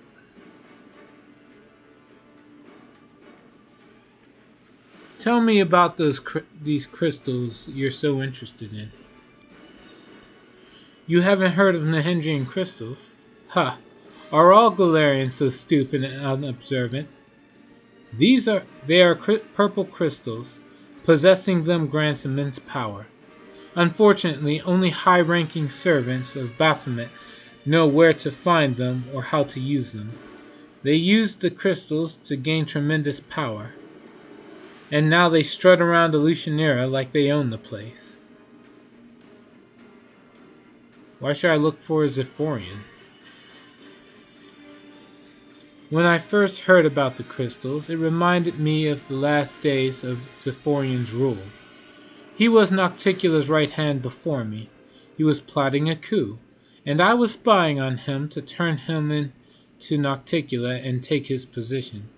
Tell me about these crystals you're so interested in. You haven't heard of Nahendrian Crystals? Ha! Are all Galarians so stupid and unobservant? They are purple crystals. Possessing them grants immense power. Unfortunately, only high-ranking servants of Baphomet know where to find them or how to use them. They used the crystals to gain tremendous power, and now they strut around Illusionera like they own the place. Why should I look for a Zephorian? When I first heard about the crystals, it reminded me of the last days of Zephorian's rule. He was Nocticula's right hand before me. He was plotting a coup, and I was spying on him to turn him into Nocticula and take his position.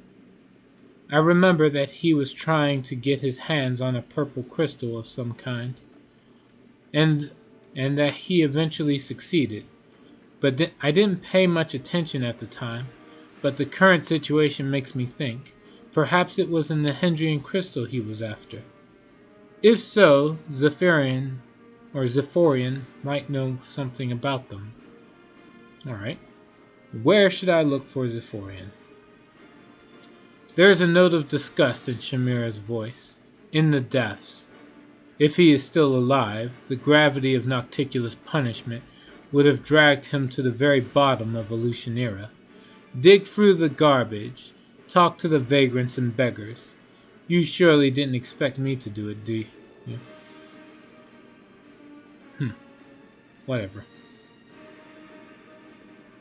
I remember that he was trying to get his hands on a purple crystal of some kind, and that he eventually succeeded. But I didn't pay much attention at the time, but the current situation makes me think. Perhaps it was a Nahendrian crystal he was after. If so, Zephorian might know something about them. Alright. Where should I look for Zephorian? There is a note of disgust in Chimera's voice. In the depths. If he is still alive, the gravity of Nocticula's punishment would have dragged him to the very bottom of Illusionera. Dig through the garbage. Talk to the vagrants and beggars. You surely didn't expect me to do it, do you? Whatever.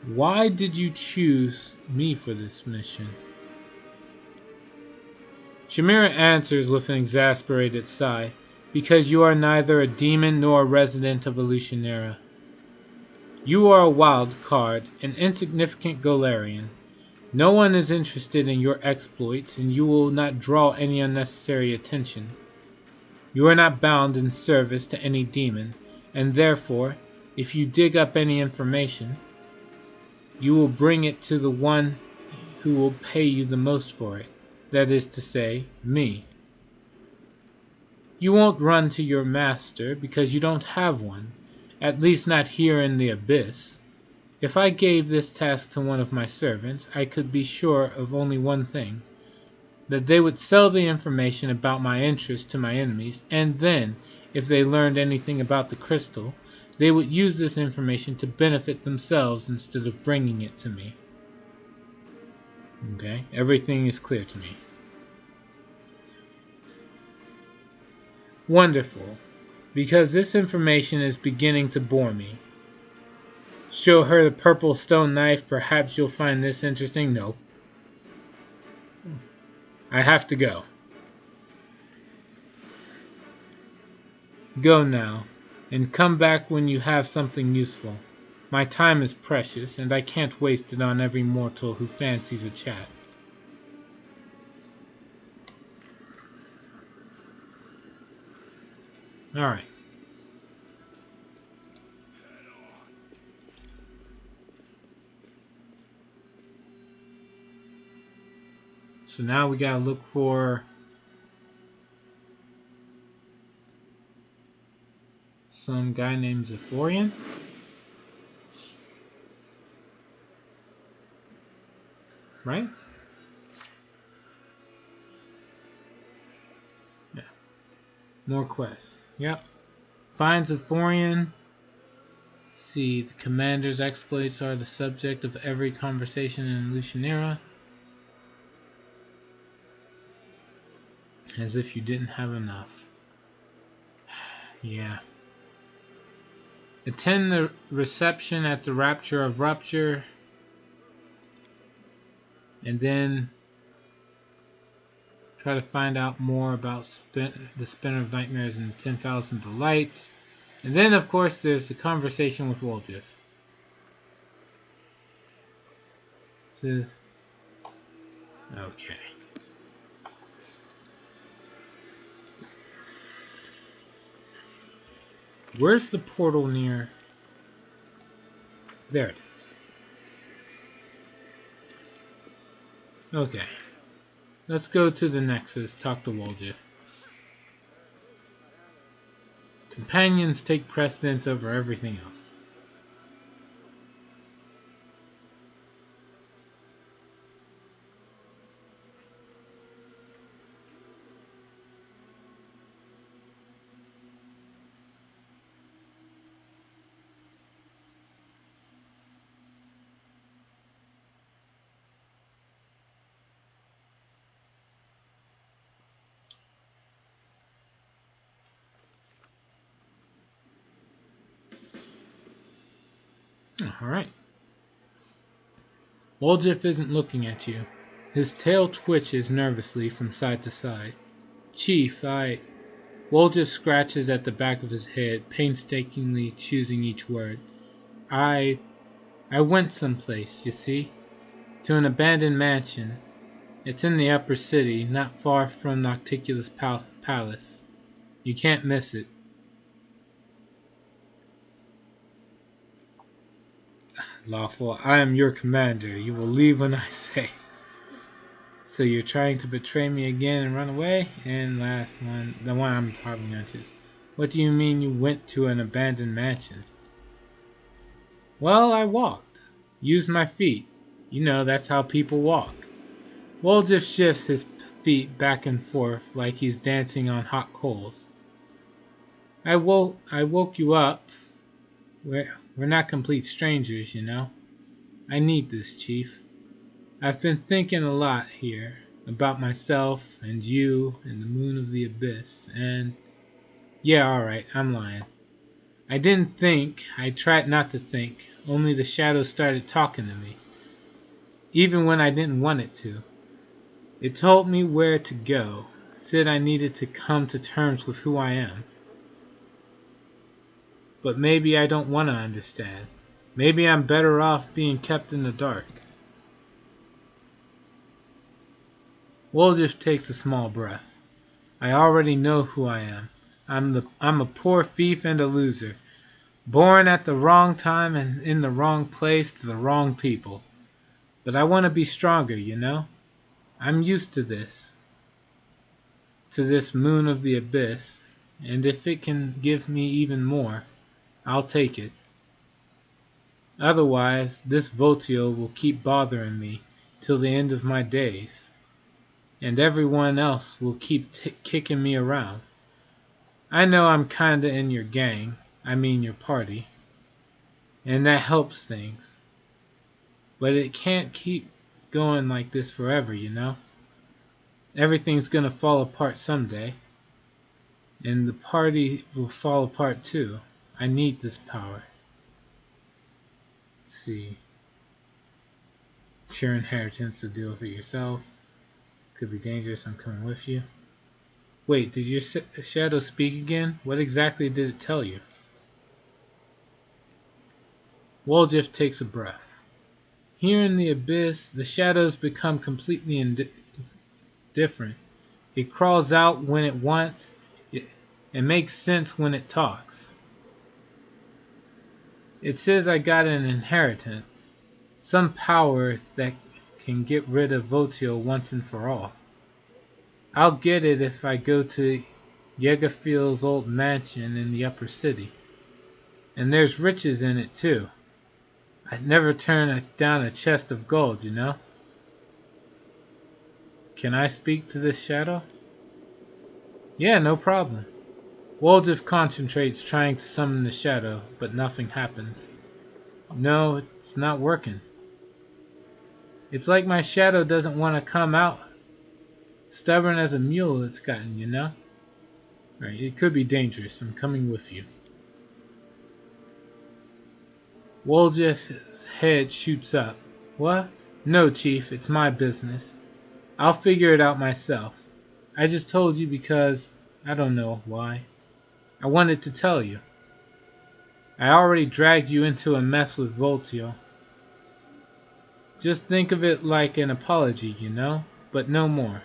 Why did you choose me for this mission? Chimera answers with an exasperated sigh. Because you are neither a demon nor a resident of Illusionera. You are a wild card, an insignificant Galarian. No one is interested in your exploits, and you will not draw any unnecessary attention. You are not bound in service to any demon, and therefore, if you dig up any information, you will bring it to the one who will pay you the most for it, that is to say, me. You won't run to your master because you don't have one, at least not here in the abyss. If I gave this task to one of my servants, I could be sure of only one thing, that they would sell the information about my interests to my enemies, and then, If they learned anything about the crystal, they would use this information to benefit themselves instead of bringing it to me. Okay, everything is clear to me. Wonderful, because this information is beginning to bore me. Show her the purple stone knife, perhaps you'll find this interesting. No. I have to go. Go now, and come back when you have something useful. My time is precious, and I can't waste it on every mortal who fancies a chat. Alright. So now we gotta look for some guy named Zephorian. Right? Yeah. More quests. Yep. Find Zephorian. See, the commander's exploits are the subject of every conversation in Lucianera. As if you didn't have enough. Yeah. Attend the reception at the Rapture of Rupture. And then try to find out more about the Spinner of Nightmares and 10,000 Delights. And then, of course, there's the conversation with Waldorf. Says, okay. Where's the portal near? There it is. Okay. Let's go to the Nexus, talk to Waldorf. Companions take precedence over everything else. Alright. Waldorf isn't looking at you. His tail twitches nervously from side to side. Chief, Waldorf scratches at the back of his head, painstakingly choosing each word. I went someplace, you see. To an abandoned mansion. It's in the upper city, not far from Nocticulus Palace. You can't miss it. Lawful, I am your commander. You will leave when I say. So you're trying to betray me again and run away? And last one, the one I'm probably going to choose. What do you mean you went to an abandoned mansion? Well, I walked. Used my feet. You know, that's how people walk. Waldorf shifts his feet back and forth like he's dancing on hot coals. I woke you up. We're not complete strangers, you know. I need this, Chief. I've been thinking a lot here about myself and you and the moon of the abyss, and yeah, alright, I'm lying. I didn't think, I tried not to think, only the shadow started talking to me, even when I didn't want it to. It told me where to go, said I needed to come to terms with who I am. But maybe I don't want to understand. Maybe I'm better off being kept in the dark. Waldorf takes a small breath. I already know who I am. I'm a poor thief and a loser. Born at the wrong time and in the wrong place to the wrong people. But I want to be stronger, you know? I'm used to this. To this moon of the abyss. And if it can give me even more, I'll take it. Otherwise, this Votio will keep bothering me till the end of my days. And everyone else will keep kicking me around. I know I'm kinda in your gang. I mean your party. And that helps things. But it can't keep going like this forever, you know? Everything's gonna fall apart someday. And the party will fall apart too. I need this power. Let's see. It's your inheritance to deal with it yourself. Could be dangerous. I'm coming with you. Wait, did your shadow speak again? What exactly did it tell you? Waldorf takes a breath. Here in the abyss, the shadows become completely indifferent. It crawls out when it wants. It makes sense when it talks. It says I got an inheritance. Some power that can get rid of Votio once and for all. I'll get it if I go to Yegerfield's old mansion in the upper city. And there's riches in it too. I'd never turn down a chest of gold, you know? Can I speak to this shadow? Yeah, no problem. Waldorf concentrates trying to summon the shadow, but nothing happens. No, it's not working. It's like my shadow doesn't want to come out. Stubborn as a mule it's gotten, you know? Right, it could be dangerous. I'm coming with you. Waldorf's head shoots up. What? No, Chief, it's my business. I'll figure it out myself. I just told you because I don't know why. I wanted to tell you. I already dragged you into a mess with Voltio. Just think of it like an apology, you know? But no more.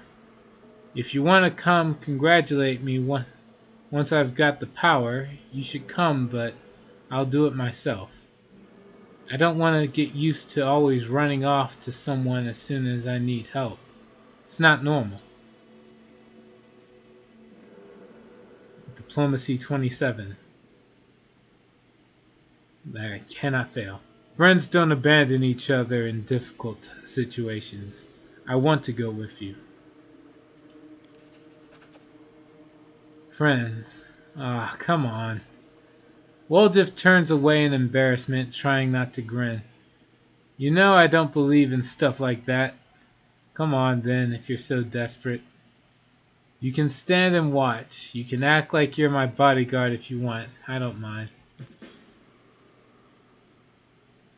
If you want to come congratulate me once I've got the power, you should come, but I'll do it myself. I don't want to get used to always running off to someone as soon as I need help. It's not normal. Diplomacy 27. That cannot fail. Friends don't abandon each other in difficult situations. I want to go with you. Friends. Ah, come on. Waldorf turns away in embarrassment, trying not to grin. You know I don't believe in stuff like that. Come on then, if you're so desperate. You can stand and watch. You can act like you're my bodyguard if you want. I don't mind.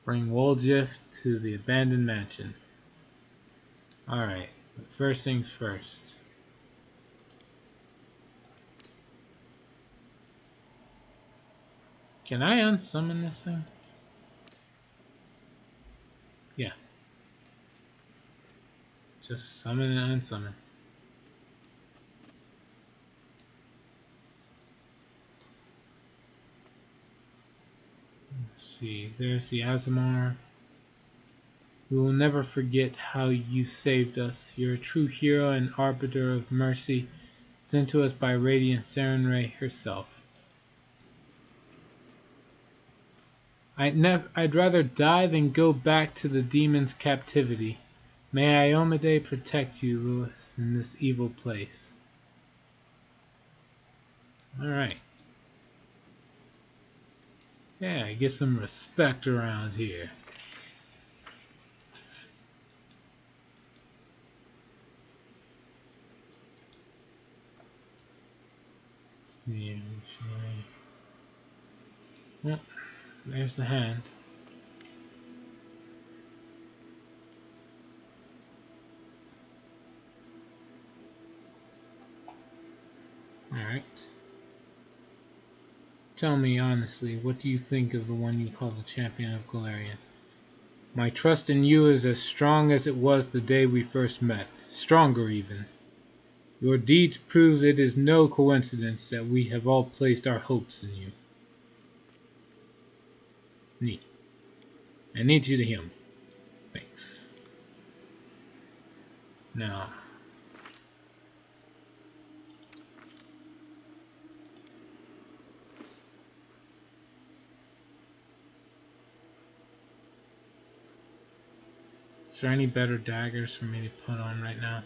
Bring Waldorf to the abandoned mansion. Alright, first things first. Can I unsummon this thing? Yeah. Just summon and unsummon. Let's see, there's the Azamar. We will never forget how you saved us. You're a true hero and arbiter of mercy, sent to us by Radiant Sarenrae herself. I'd rather die than go back to the demon's captivity. May Iomade protect you, Lewis, in this evil place. Alright. Yeah, get some respect around here. Let's see. Well, there's the hand. Alright. Tell me honestly, what do you think of the one you call the Champion of Galarian? My trust in you is as strong as it was the day we first met. Stronger even. Your deeds prove it is no coincidence that we have all placed our hopes in you. Neat. I need you to heal me. Thanks. Now. Is there any better daggers for me to put on right now?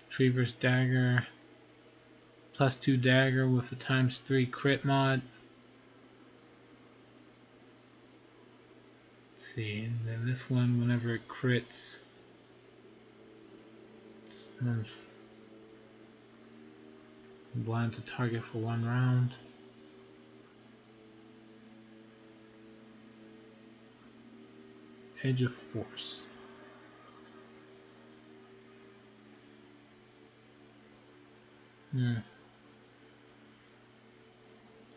Retriever's dagger. +2 dagger with a ×3 crit mod. Let's see, and then this one, whenever it crits, blind to target for 1 round. Edge of Force.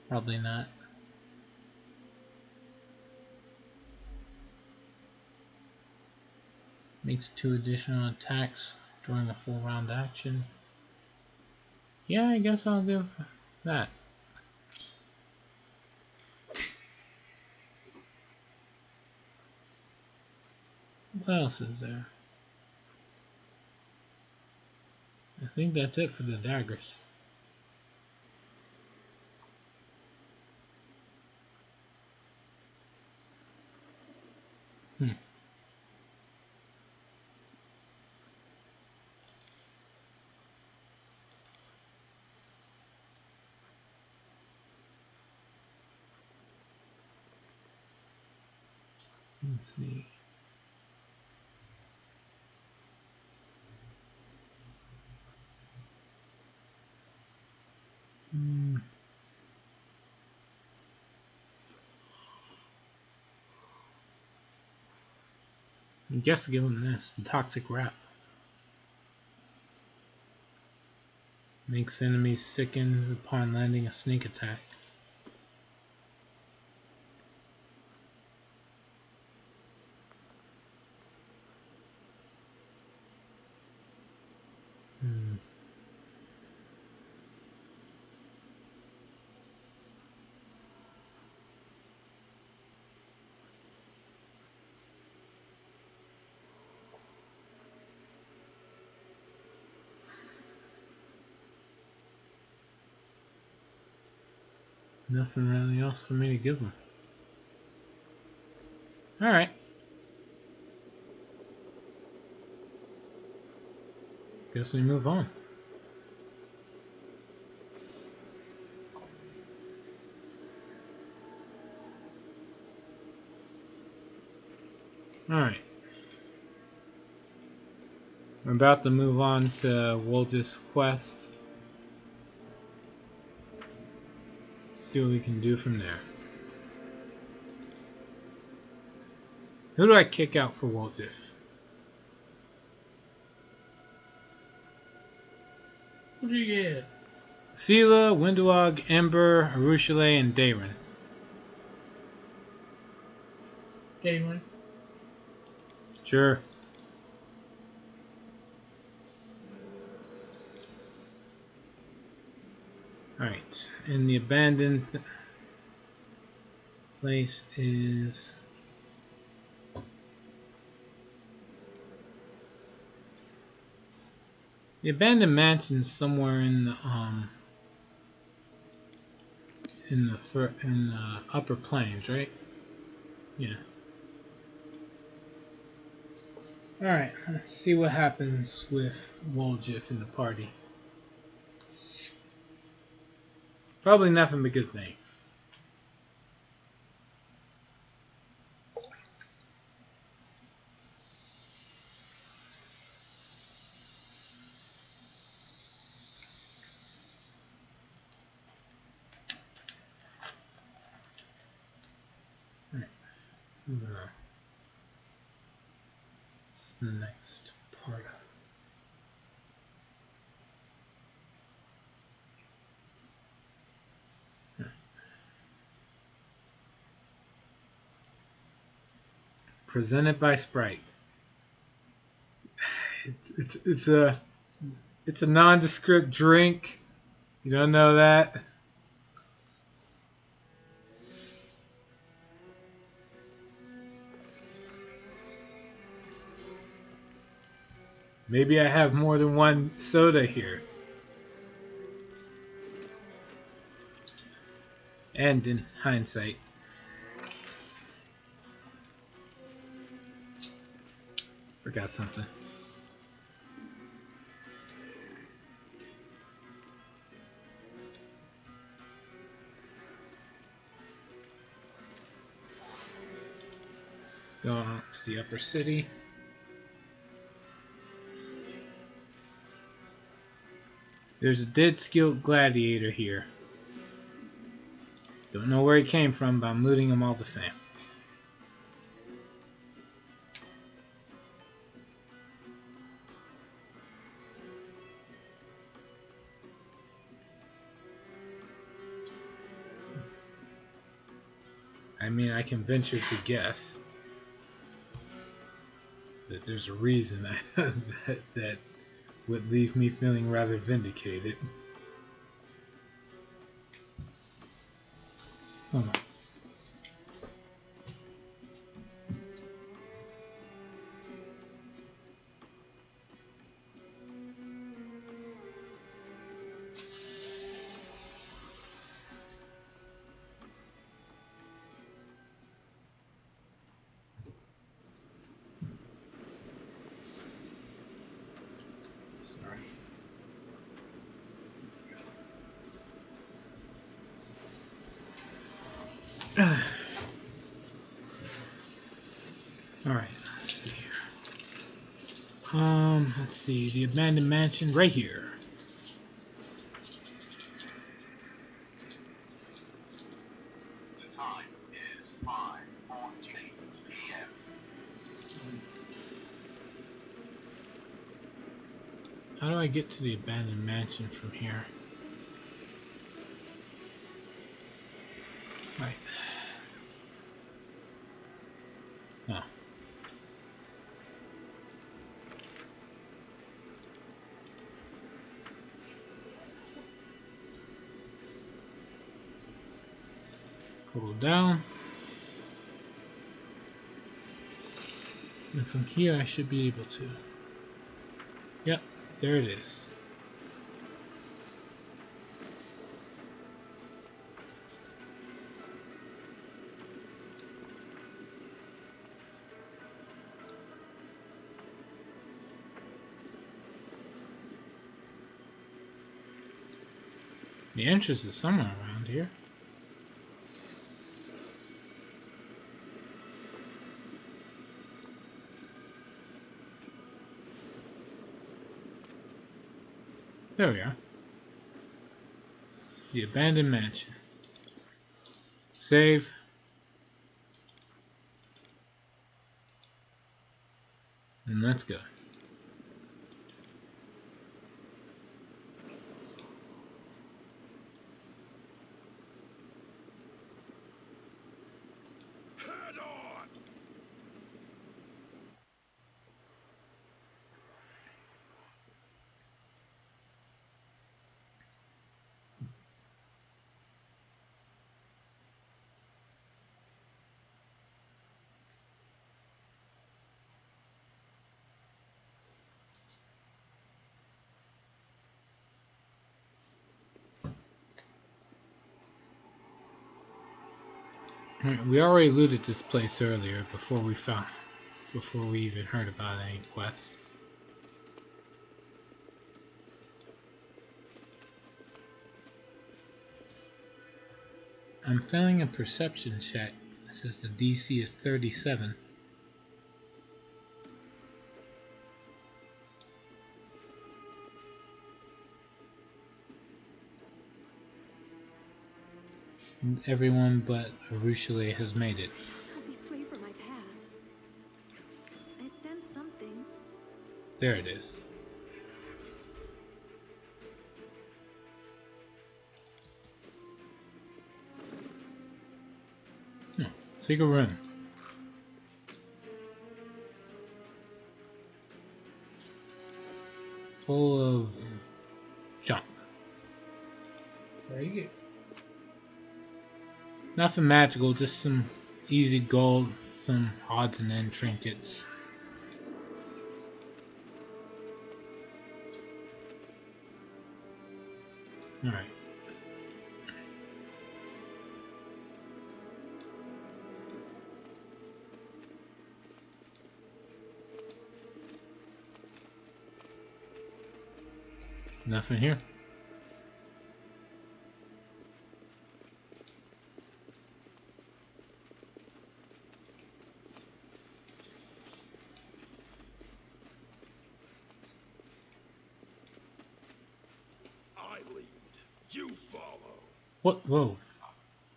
Probably not. Makes 2 additional attacks during a full round action. Yeah, I guess I'll give that. What else is there? I think that's it for the daggers. Let's see. I guess give him this. The Toxic Wrap. Makes enemies sicken upon landing a sneak attack. Nothing really else for me to give him. Alright. Guess we move on. Alright. We're about to move on to Waldorf's quest. See what we can do from there. Who do I kick out for Waldorf? What do you get? Sela, Windwog, Ember, Arushale, and Dayron. Damon. Sure. Alright, and the abandoned place is... The abandoned mansion's somewhere in the upper plains, right? Yeah. Alright, let's see what happens with Waldorf in the party. Probably nothing but good things. Alright, moving on. What's the next part of it? Presented by Sprite. It's a nondescript drink. You don't know that? Maybe I have more than one soda here. And in hindsight. Forgot something. Go on to the upper city. There's a dead skilled gladiator here. Don't know where he came from, but I'm looting him all the same. I mean, I can venture to guess that there's a reason that would leave me feeling rather vindicated. Hold on. Sorry. Alright, let's see here. Let's see, the abandoned mansion right here. The time is 5:14 p.m. How do I get to the abandoned mansion from here? Right. Oh. Pull down. And from here I should be able to. Yep, there it is. The entrance is somewhere around here. There we are. The abandoned mansion. Save. And let's go. Head on! We already looted this place earlier before we even heard about any quest. I'm failing a perception check. It says the DC is 37. Everyone but Arushale has made it. Help me sway from my path. I sense something. There it is. Oh, secret room. Full of junk. Where you get? Nothing magical, just some easy gold, some odds and end trinkets. Alright. Nothing here. What? Whoa.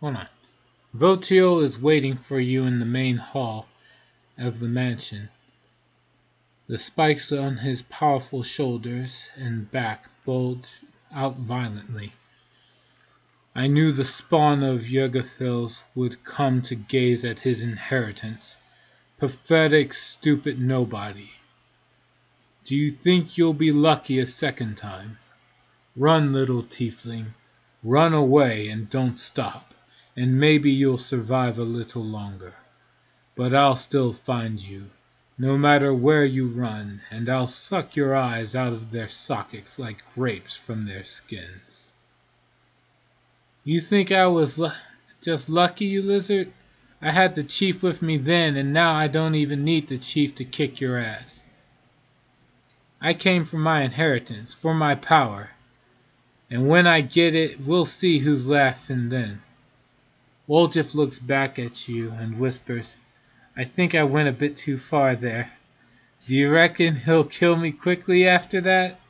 Hold on. Votiel is waiting for you in the main hall of the mansion. The spikes on his powerful shoulders and back bulge out violently. I knew the spawn of Yggdrasil would come to gaze at his inheritance. Pathetic, stupid nobody. Do you think you'll be lucky a second time? Run, little tiefling. Run away and don't stop, and maybe you'll survive a little longer. But I'll still find you, no matter where you run, and I'll suck your eyes out of their sockets like grapes from their skins. You think I was just lucky, you lizard? I had the chief with me then, and now I don't even need the chief to kick your ass. I came for my inheritance, for my power. And when I get it, we'll see who's laughing then. Waldorf looks back at you and whispers, I think I went a bit too far there. Do you reckon he'll kill me quickly after that?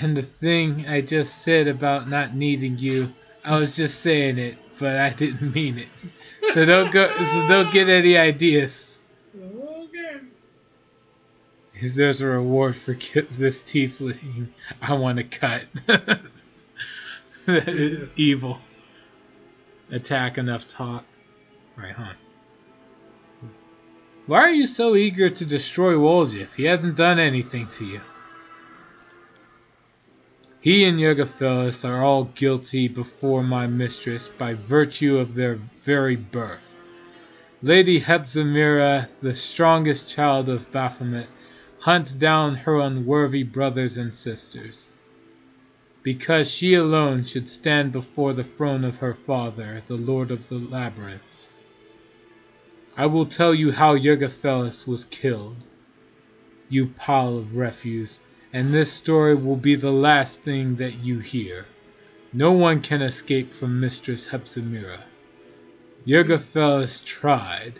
And the thing I just said about not needing you, I was just saying it, but I didn't mean it. So don't get any ideas. Okay. There's a reward for this tiefling I want to cut. Evil. Attack, enough talk. Right, huh? Why are you so eager to destroy Waldorf? He hasn't done anything to you. He and Yggdrasil are all guilty before my mistress by virtue of their very birth. Lady Hepzibah, the strongest child of Baphomet, hunts down her unworthy brothers and sisters, because she alone should stand before the throne of her father, the Lord of the Labyrinths. I will tell you how Yggdrasil was killed, you pile of refuse, and this story will be the last thing that you hear. No one can escape from Mistress Hepzibah. Yggdrasil tried.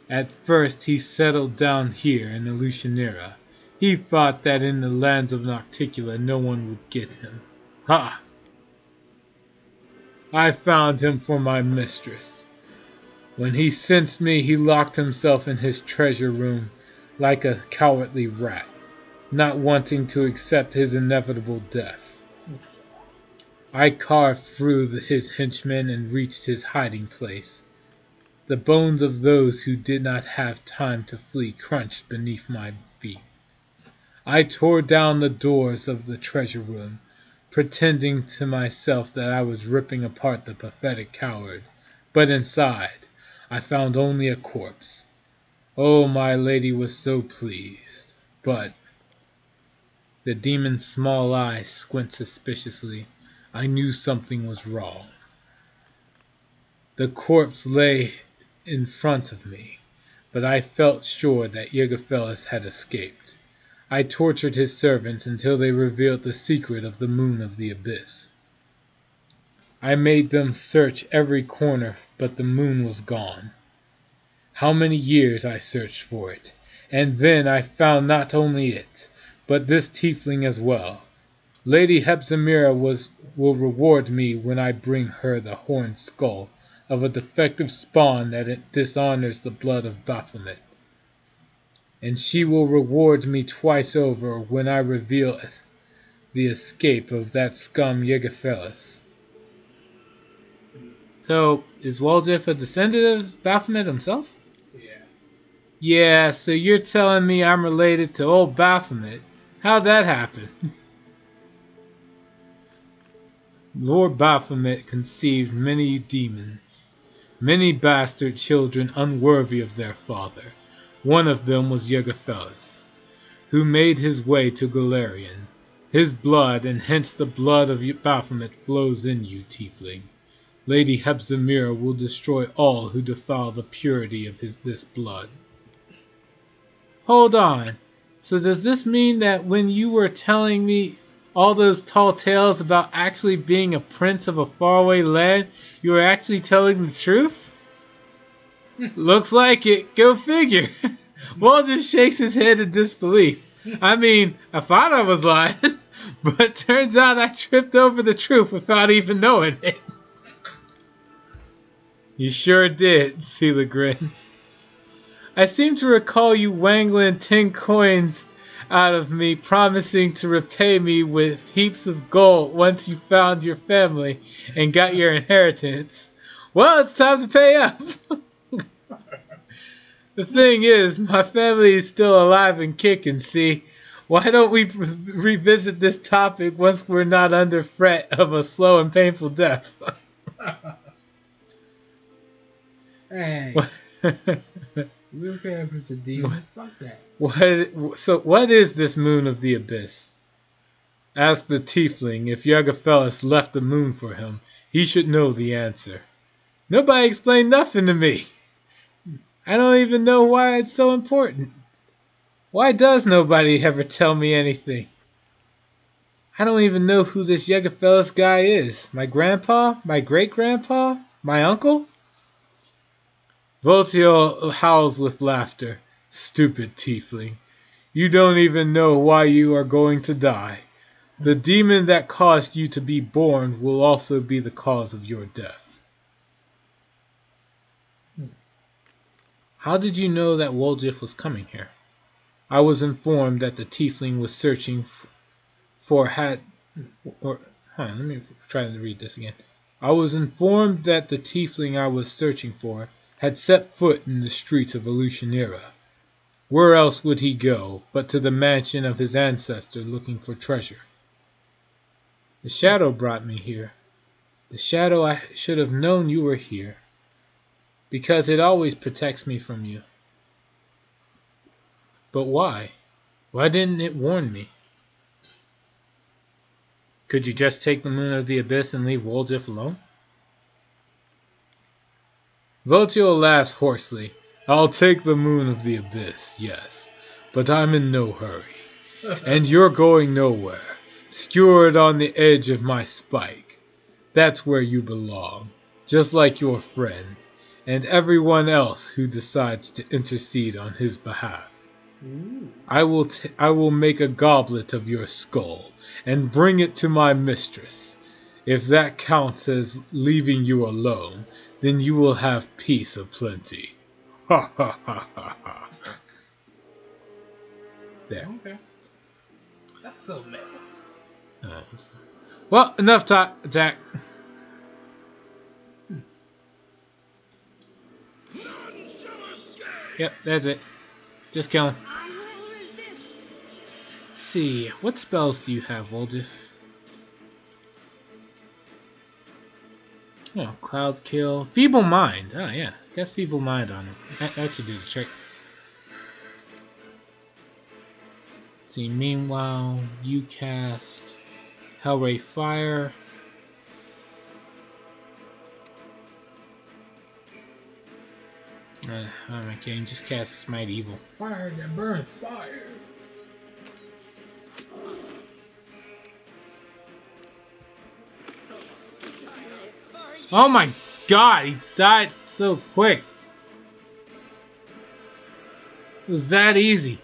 At first he settled down here in Elutionera. He thought that in the lands of Nocticula no one would get him. Ha! I found him for my mistress. When he sensed me, he locked himself in his treasure room like a cowardly rat, not wanting to accept his inevitable death. I carved through his henchmen and reached his hiding place. The bones of those who did not have time to flee crunched beneath my feet. I tore down the doors of the treasure room, pretending to myself that I was ripping apart the pathetic coward, but inside I found only a corpse. Oh, my lady was so pleased, but... The demon's small eyes squint suspiciously. I knew something was wrong. The corpse lay in front of me, but I felt sure that Yggdrasil had escaped. I tortured his servants until they revealed the secret of the moon of the abyss. I made them search every corner, but the moon was gone. How many years I searched for it, and then I found not only it, but this tiefling as well. Lady Hepzibah will reward me when I bring her the horned skull of a defective spawn that it dishonors the blood of Baphomet. And she will reward me twice over when I reveal the escape of that scum Yggdrasil. So, is Waldorf a descendant of Baphomet himself? Yeah. Yeah, so you're telling me I'm related to old Baphomet. How'd that happen? Lord Baphomet conceived many demons, many bastard children unworthy of their father. One of them was Yggdrasil, who made his way to Galarian. His blood, and hence the blood of Baphomet, flows in you, tiefling. Lady Hepzibah will destroy all who defile the purity of this blood. Hold on. So does this mean that when you were telling me all those tall tales about actually being a prince of a faraway land, you were actually telling the truth? Looks like it. Go figure. Walt just shakes his head in disbelief. I mean, I thought I was lying, but turns out I tripped over the truth without even knowing it. You sure did, Sela grins. I seem to recall you wangling 10 coins out of me, promising to repay me with heaps of gold once you found your family and got your inheritance. Well, it's time to pay up. The thing is, my family is still alive and kicking, see? Why don't we revisit this topic once we're not under threat of a slow and painful death? Hey, we're prepared for the demon. Fuck that. What is this moon of the abyss? Ask the tiefling. If Yagafelis left the moon for him, he should know the answer. Nobody explained nothing to me. I don't even know why it's so important. Why does nobody ever tell me anything? I don't even know who this Yagafelis guy is. My grandpa? My great-grandpa? My uncle? Voltio howls with laughter. Stupid tiefling. You don't even know why you are going to die. The demon that caused you to be born will also be the cause of your death. How did you know that Waldorf was coming here? I was informed that the tiefling was searching let me try to read this again. I was informed that the tiefling I was searching for had set foot in the streets of Elutionera. Where else would he go but to the mansion of his ancestor looking for treasure? The shadow brought me here. The shadow I should have known you were here, because it always protects me from you. But why? Why didn't it warn me? Could you just take the moon of the abyss and leave Waldorf alone? Voltio laughs hoarsely. I'll take the moon of the abyss, yes, but I'm in no hurry. And you're going nowhere, skewered on the edge of my spike. That's where you belong, just like your friend, and everyone else who decides to intercede on his behalf. I will make a goblet of your skull and bring it to my mistress. If that counts as leaving you alone, then you will have peace aplenty. Ha ha ha ha ha. There. Okay. That's so mad. Well, enough talk, Jack. Yep, that's it. Just kill him. I will resist. Let's see, what spells do you have, Waldorf? Oh, Cloud Kill. Feeble Mind. Oh, yeah. Guess Feeble Mind on him. That should do the trick. Let's see, meanwhile, you cast Hellray Fire. I'm not kidding. Just cast Smite Evil. Fire that burns fire. Oh my god, he died so quick. It was that easy.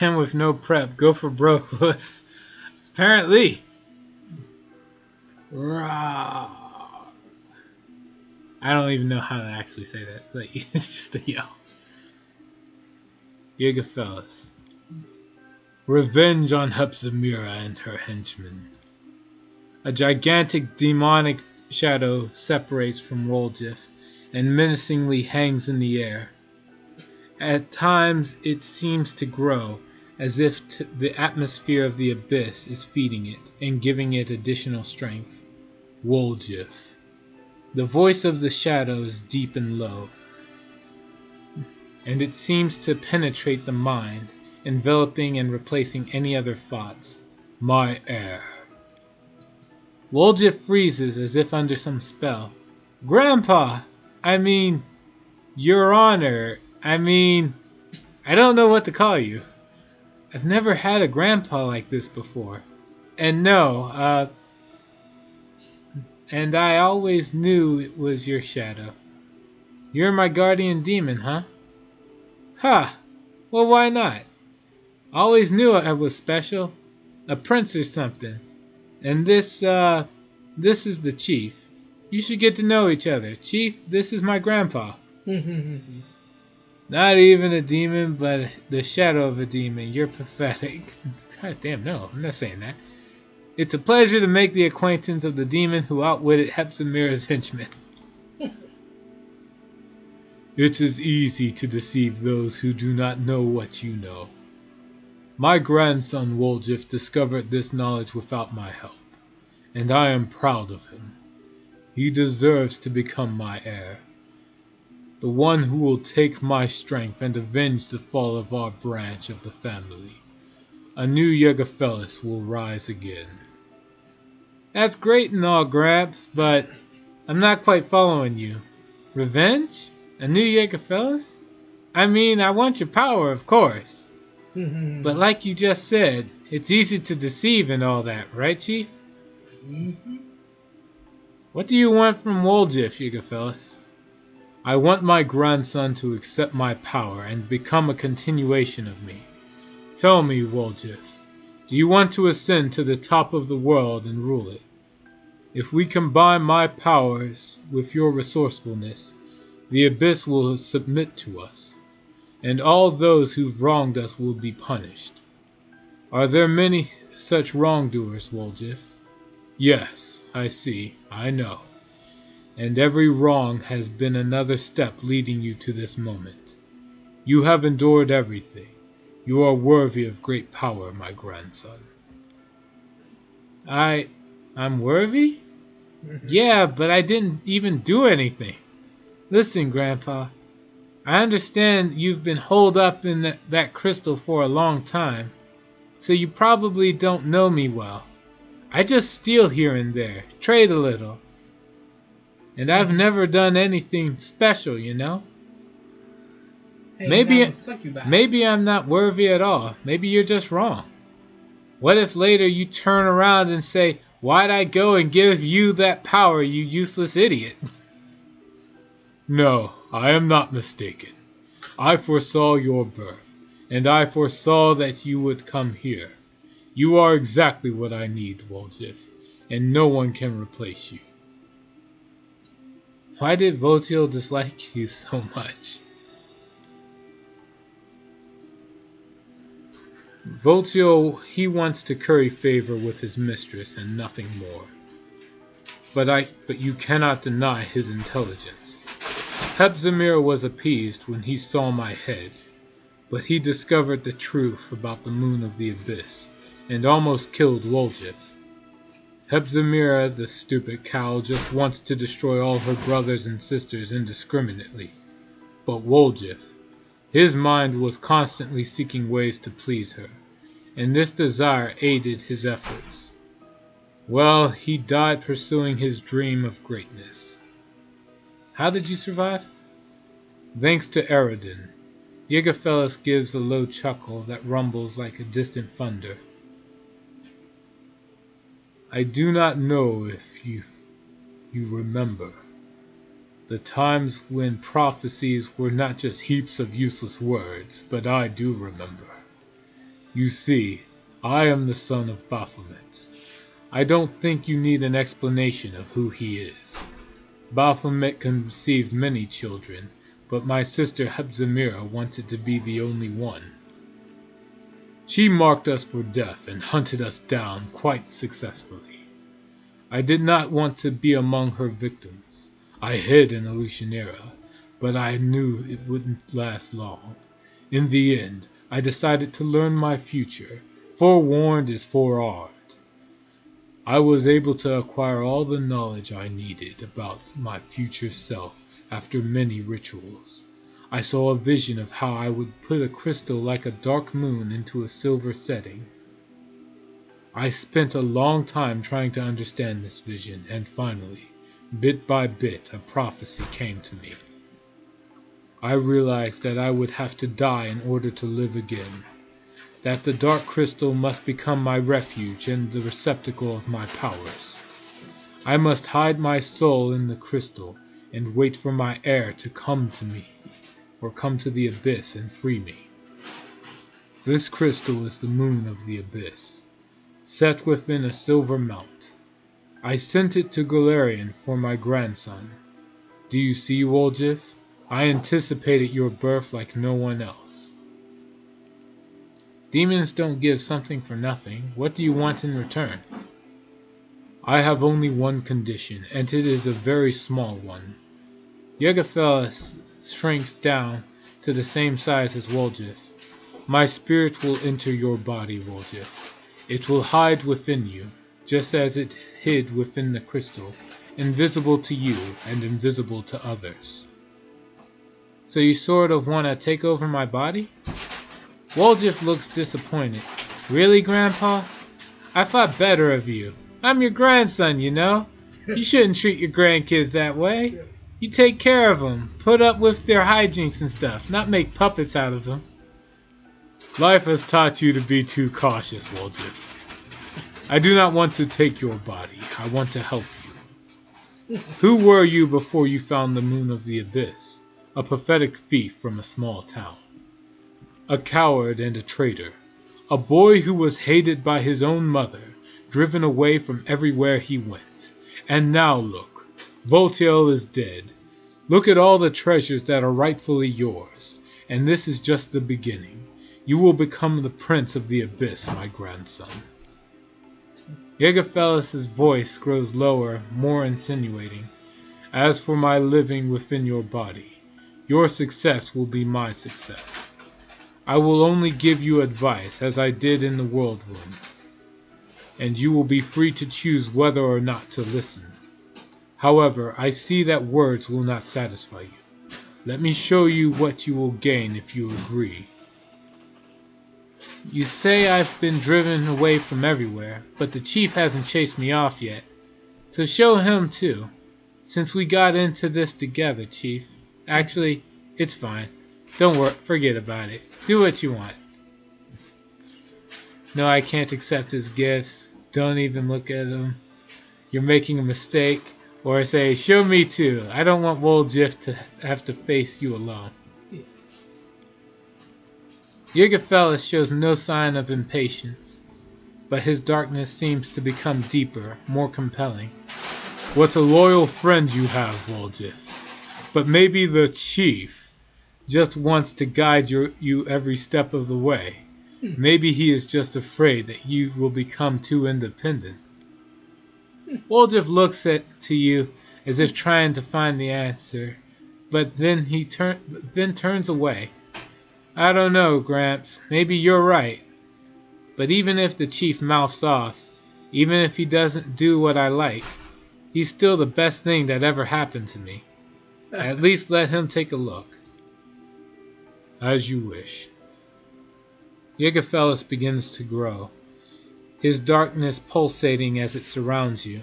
And with no prep, go for broke, Lewis. Apparently. Raw. I don't even know how to actually say that, but it's just a yell. Yagafelis. Revenge on Hepzimira and her henchmen. A gigantic demonic shadow separates from Waldorf and menacingly hangs in the air. At times it seems to grow, as if the atmosphere of the abyss is feeding it and giving it additional strength. Waldorf. The voice of the shadow is deep and low, and it seems to penetrate the mind, enveloping and replacing any other thoughts. My heir. Waldorf freezes as if under some spell. Grandpa! Your Honor, I don't know what to call you. I've never had a grandpa like this before. And no, and I always knew it was your shadow. You're my guardian demon, huh? Ha! Well, why not? Always knew I was special. A prince or something. And this this is the Chief. You should get to know each other. Chief, this is my grandpa. Not even a demon, but the shadow of a demon. You're pathetic. God damn, no, I'm not saying that. It's a pleasure to make the acquaintance of the demon who outwitted Hepzibah's henchmen. It is easy to deceive those who do not know what you know. My grandson Waldorf discovered this knowledge without my help, and I am proud of him. He deserves to become my heir, the one who will take my strength and avenge the fall of our branch of the family. A new Jägerfellis will rise again. That's great and all, Gramps, but I'm not quite following you. Revenge? A new Jägerfellis? I mean, I want your power, of course. But like you just said, it's easy to deceive and all that, right, Chief? What do you want from Waldorf, Jägerfellis? I want my grandson to accept my power and become a continuation of me. Tell me, Waldorf, do you want to ascend to the top of the world and rule it? If we combine my powers with your resourcefulness, the Abyss will submit to us, and all those who've wronged us will be punished. Are there many such wrongdoers, Waldorf? Yes, I see, I know. And every wrong has been another step leading you to this moment. You have endured everything. You are worthy of great power, my grandson. I'm worthy? Yeah, but I didn't even do anything. Listen, Grandpa, I understand you've been holed up in that crystal for a long time, so you probably don't know me well. I just steal here and there, trade a little. And I've never done anything special, you know? Hey, Maybe I'm not worthy at all. Maybe you're just wrong. What if later you turn around and say, why'd I go and give you that power, you useless idiot? No, I am not mistaken. I foresaw your birth, and I foresaw that you would come here. You are exactly what I need, Waldorf, and no one can replace you. Why did Votil dislike you so much? Votil, he wants to curry favor with his mistress and nothing more. But you cannot deny his intelligence. Hepzibah was appeased when he saw my head, but he discovered the truth about the moon of the abyss, and almost killed Waldorf. Hepzibah, the stupid cow, just wants to destroy all her brothers and sisters indiscriminately. But Waldorf, his mind was constantly seeking ways to please her, and this desire aided his efforts. Well, he died pursuing his dream of greatness. How did you survive? Thanks to Eridan. Jägerfellis gives a low chuckle that rumbles like a distant thunder. I do not know if you remember the times when prophecies were not just heaps of useless words, but I do remember. You see, I am the son of Baphomet. I don't think you need an explanation of who he is. Baphomet conceived many children, but my sister Hepzibah wanted to be the only one. She marked us for death and hunted us down quite successfully. I did not want to be among her victims. I hid in Illusionera, but I knew it wouldn't last long. In the end, I decided to learn my future. Forewarned is forearmed. I was able to acquire all the knowledge I needed about my future self after many rituals. I saw a vision of how I would put a crystal like a dark moon into a silver setting. I spent a long time trying to understand this vision, and finally, bit by bit, a prophecy came to me. I realized that I would have to die in order to live again, that the dark crystal must become my refuge and the receptacle of my powers. I must hide my soul in the crystal and wait for my heir to come to me, or come to the abyss and free me. This crystal is the moon of the abyss, set within a silver mount. I sent it to Galarian for my grandson. Do you see, Woljif? I anticipated your birth like no one else. Demons don't give something for nothing. What do you want in return? I have only one condition, and it is a very small one. Yegafelis shrinks down to the same size as Woljif. My spirit will enter your body, Woljif. It will hide within you, just as it hid within the crystal, invisible to you and invisible to others. So you sort of want to take over my body? Woljif looks disappointed. Really, Grandpa? I thought better of you. I'm your grandson, you know. You shouldn't treat your grandkids that way. You take care of them, put up with their hijinks and stuff, not make puppets out of them. Life has taught you to be too cautious, Woljif. I do not want to take your body. I want to help you. Who were you before you found the moon of the abyss? A pathetic thief from a small town. A coward and a traitor. A boy who was hated by his own mother, driven away from everywhere he went. And now look, Voltaire is dead. Look at all the treasures that are rightfully yours. And this is just the beginning. You will become the prince of the abyss, my grandson. Yegafelis' voice grows lower, more insinuating. As for my living within your body, your success will be my success. I will only give you advice, as I did in the World Room, and you will be free to choose whether or not to listen. However, I see that words will not satisfy you. Let me show you what you will gain if you agree. You say I've been driven away from everywhere, but the chief hasn't chased me off yet. So show him too, since we got into this together, Chief. Actually, it's fine. Don't worry, forget about it. Do what you want. No, I can't accept his gifts. Don't even look at them. You're making a mistake. Or say, show me too. I don't want Woljif to have to face you alone. Yegafelis shows no sign of impatience, but his darkness seems to become deeper, more compelling. What a loyal friend you have, Woljif. But maybe the chief just wants to guide you every step of the way. Maybe he is just afraid that you will become too independent. Woljif looks to you as if trying to find the answer, but then he turns away. I don't know, Gramps. Maybe you're right. But even if the chief mouths off, even if he doesn't do what I like, he's still the best thing that ever happened to me. At least let him take a look. As you wish. Yegafelis begins to grow, his darkness pulsating as it surrounds you,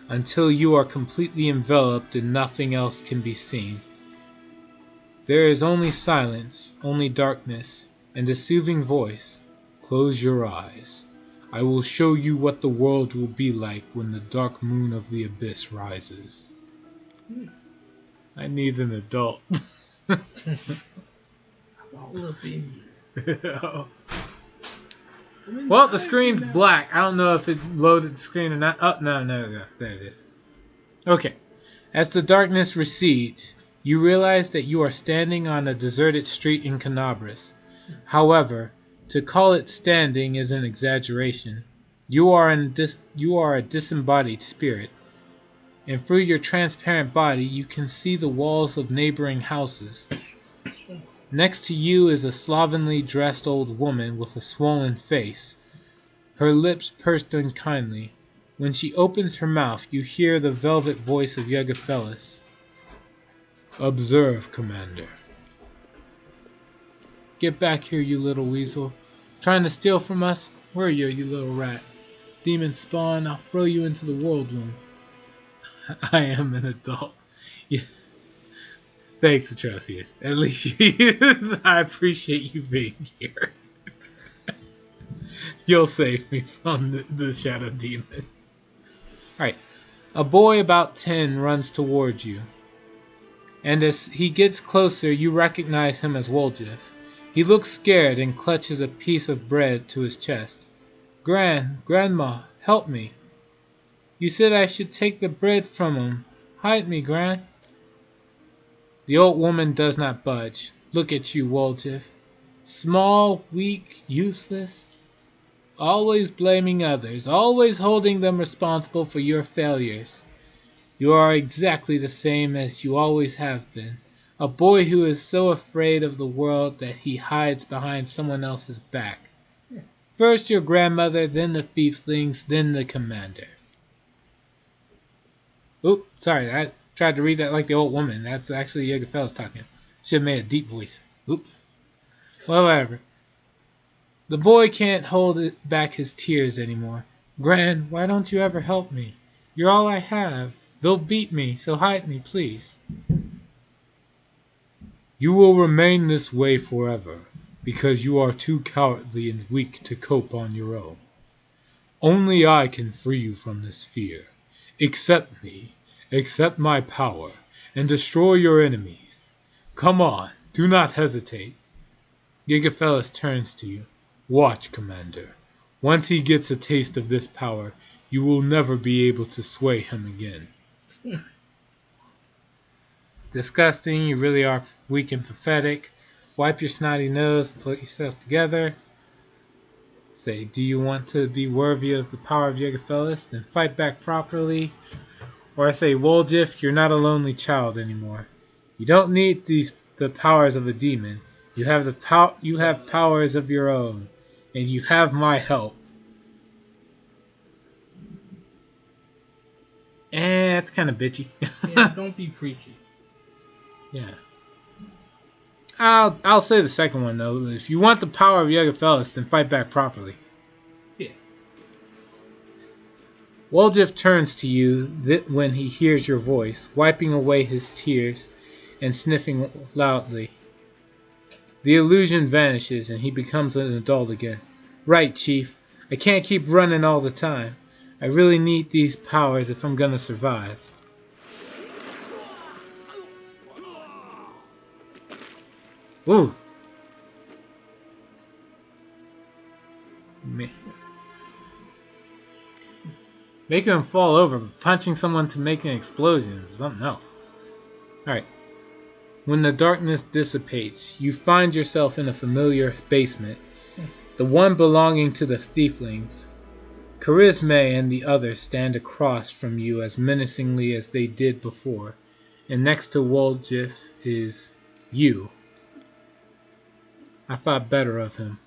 until you are completely enveloped and nothing else can be seen. There is only silence, only darkness, and a soothing voice. Close your eyes. I will show you what the world will be like when the dark moon of the abyss rises. I need an adult. Well, the screen's black. I don't know if it loaded the screen or not. Oh, no, there it is. Okay. As the darkness recedes, you realize that you are standing on a deserted street in Canabras. However, to call it standing is an exaggeration. You are a disembodied spirit, and through your transparent body you can see the walls of neighboring houses. Next to you is a slovenly dressed old woman with a swollen face, her lips pursed unkindly. When she opens her mouth, you hear the velvet voice of Yegafelis. Observe, Commander. Get back here, you little weasel. Trying to steal from us? Where are you, you little rat? Demon spawn, I'll throw you into the world room. I am an adult. Yeah. Thanks, Atrocious. At least I appreciate you being here. You'll save me from the Shadow Demon. Alright. A boy about 10 runs towards you. And as he gets closer, you recognize him as Woljif. He looks scared and clutches a piece of bread to his chest. Grandma, help me. You said I should take the bread from him. Hide me, Gran. The old woman does not budge. Look at you, Waldorf. Small, weak, useless. Always blaming others. Always holding them responsible for your failures. You are exactly the same as you always have been. A boy who is so afraid of the world that he hides behind someone else's back. First your grandmother, then the thieflings, then the commander. Oop, sorry, I tried to read that like the old woman. That's actually Jägerfeld's talking. Should have made a deep voice. Oops. Well, whatever. The boy can't hold back his tears anymore. Gran, why don't you ever help me? You're all I have. They'll beat me, so hide me, please. You will remain this way forever, because you are too cowardly and weak to cope on your own. Only I can free you from this fear. Accept me, accept my power, and destroy your enemies. Come on, do not hesitate. Gigafellas turns to you. Watch, Commander. Once he gets a taste of this power, you will never be able to sway him again. Disgusting, you really are weak and pathetic. Wipe your snotty nose and put yourself together. Say, do you want to be worthy of the power of Jägerfellas? Then fight back properly. Or I say, Waldorf, you're not a lonely child anymore. You don't need the powers of a demon. You have you have powers of your own, and you have my help. It's kind of bitchy. Yeah, don't be preachy. Yeah. I'll say the second one though. If you want the power of Jägerfellas, then fight back properly. Yeah. Waldorf turns to you when he hears your voice, wiping away his tears and sniffing loudly. The illusion vanishes and he becomes an adult again. Right, Chief. I can't keep running all the time. I really need these powers if I'm gonna survive. Ooh. Making them fall over, but punching someone to make an explosion is something else. Alright. When the darkness dissipates, you find yourself in a familiar basement, the one belonging to the thieflings. Charisma and the others stand across from you as menacingly as they did before, and next to Waldorf is you. I thought better of him.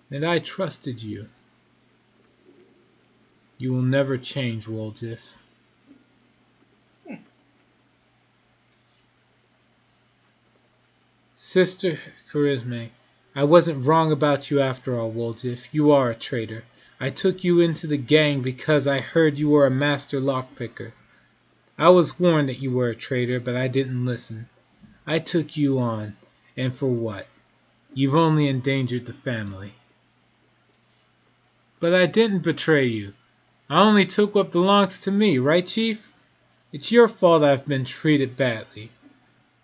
And I trusted you. You will never change, Waldorf. Sister Charisma, I wasn't wrong about you after all, Waldorf. You are a traitor. I took you into the gang because I heard you were a master lockpicker. I was warned that you were a traitor, but I didn't listen. I took you on. And for what? You've only endangered the family. But I didn't betray you. I only took what belongs to me, right, Chief? It's your fault I've been treated badly.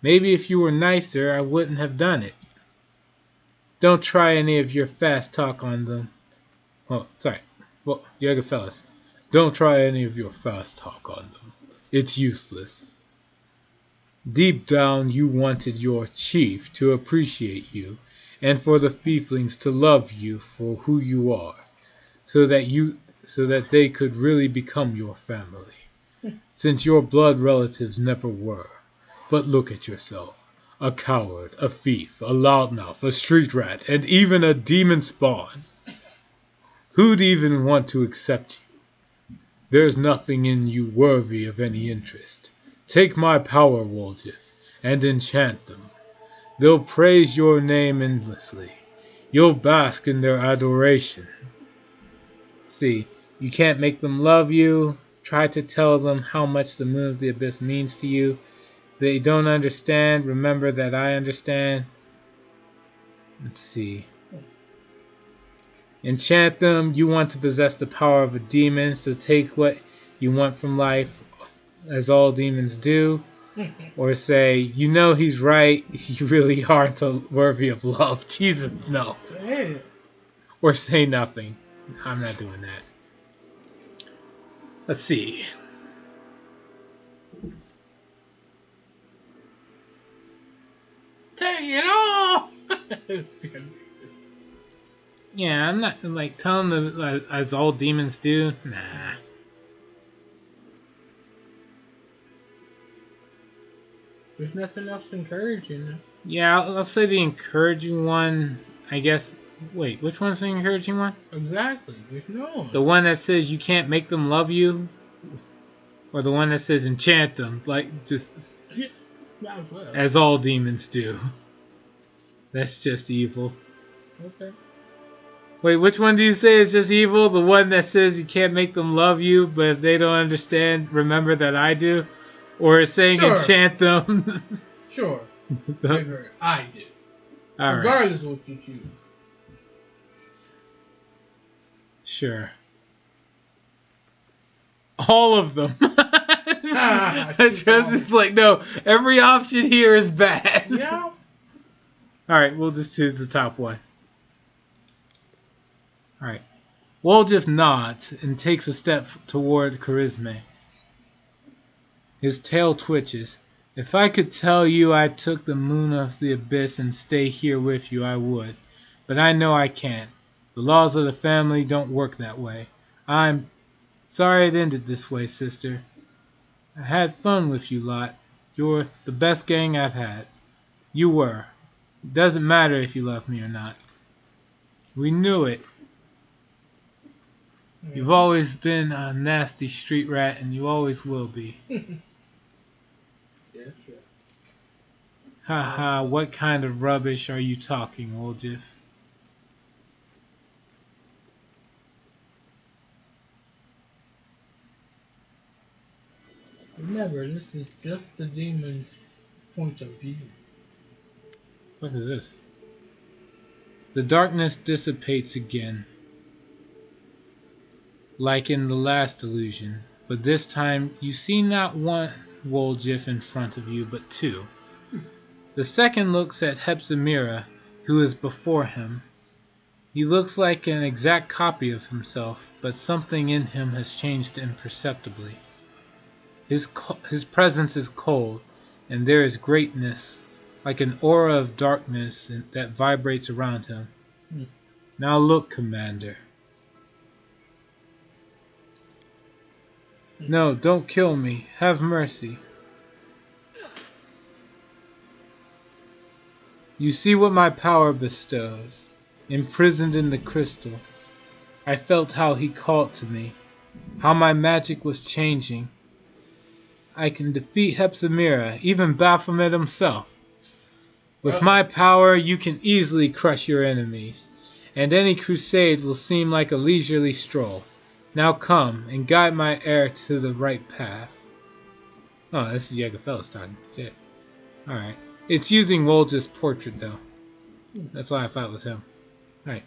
Maybe if you were nicer, I wouldn't have done it. Don't try any of your fast talk on them. Oh, sorry. Well, Jägerfellas, don't try any of your fast talk on them. It's useless. Deep down, you wanted your chief to appreciate you, and for the thieflings to love you for who you are, so that they could really become your family, since your blood relatives never were. But look at yourself. A coward, a thief, a loudmouth, a street rat, and even a demon spawn. Who'd even want to accept you? There's nothing in you worthy of any interest. Take my power, Waldorf, and enchant them. They'll praise your name endlessly. You'll bask in their adoration. See, you can't make them love you. Try to tell them how much the Moon of the Abyss means to you. If they don't understand, remember that I understand. Let's see. Enchant them. You want to possess the power of a demon, so take what you want from life, as all demons do. Or say, you know he's right, you really aren't worthy of love. Jesus, no. Or say nothing. I'm not doing that. Let's see. Take it all! Yeah, I'm not like telling them as all demons do. Nah. There's nothing else encouraging. Yeah, I'll say the encouraging one. I guess. Wait, which one's the encouraging one? Exactly. There's no one. The one that says you can't make them love you, or the one that says enchant them, like just Might as well. as all demons do. That's just evil. Okay. Wait, which one do you say is just evil? The one that says you can't make them love you, but if they don't understand, remember that I do? Or saying Sure. enchant them? Sure. I do. All right. Regardless of what you choose. Sure. All of them. Just is like, no, every option here is bad. Yeah. Alright, we'll just choose the top one. Alright. Waldorf nods and takes a step toward Charisma. His tail twitches. If I could tell you I took the moon of the abyss and stay here with you, I would. But I know I can't. The laws of the family don't work that way. I'm sorry it ended this way, sister. I had fun with you lot. You're the best gang I've had. You were. It doesn't matter if you love me or not. We knew it. You've always been a nasty street rat, and you always will be. Yeah, sure. Haha, what kind of rubbish are you talking, Waldorf? Remember, this is just the demon's point of view. What the fuck is this? The darkness dissipates again, like in the last illusion, but this time you see not one Waldorf in front of you, but two. The second looks at Hepzibah, who is before him. He looks like an exact copy of himself, but something in him has changed imperceptibly. His presence is cold, and there is greatness, like an aura of darkness that vibrates around him. Now look, Commander. No, don't kill me. Have mercy. You see what my power bestows. Imprisoned in the crystal, I felt how he called to me, how my magic was changing. I can defeat Hepzibah, even Baphomet himself. With my power, you can easily crush your enemies, and any crusade will seem like a leisurely stroll. Now come, and guide my heir to the right path. Oh, this is Jägerfellas talking. Shit. Alright. It's using Waldorf's portrait, though. That's why I thought it was him. Alright.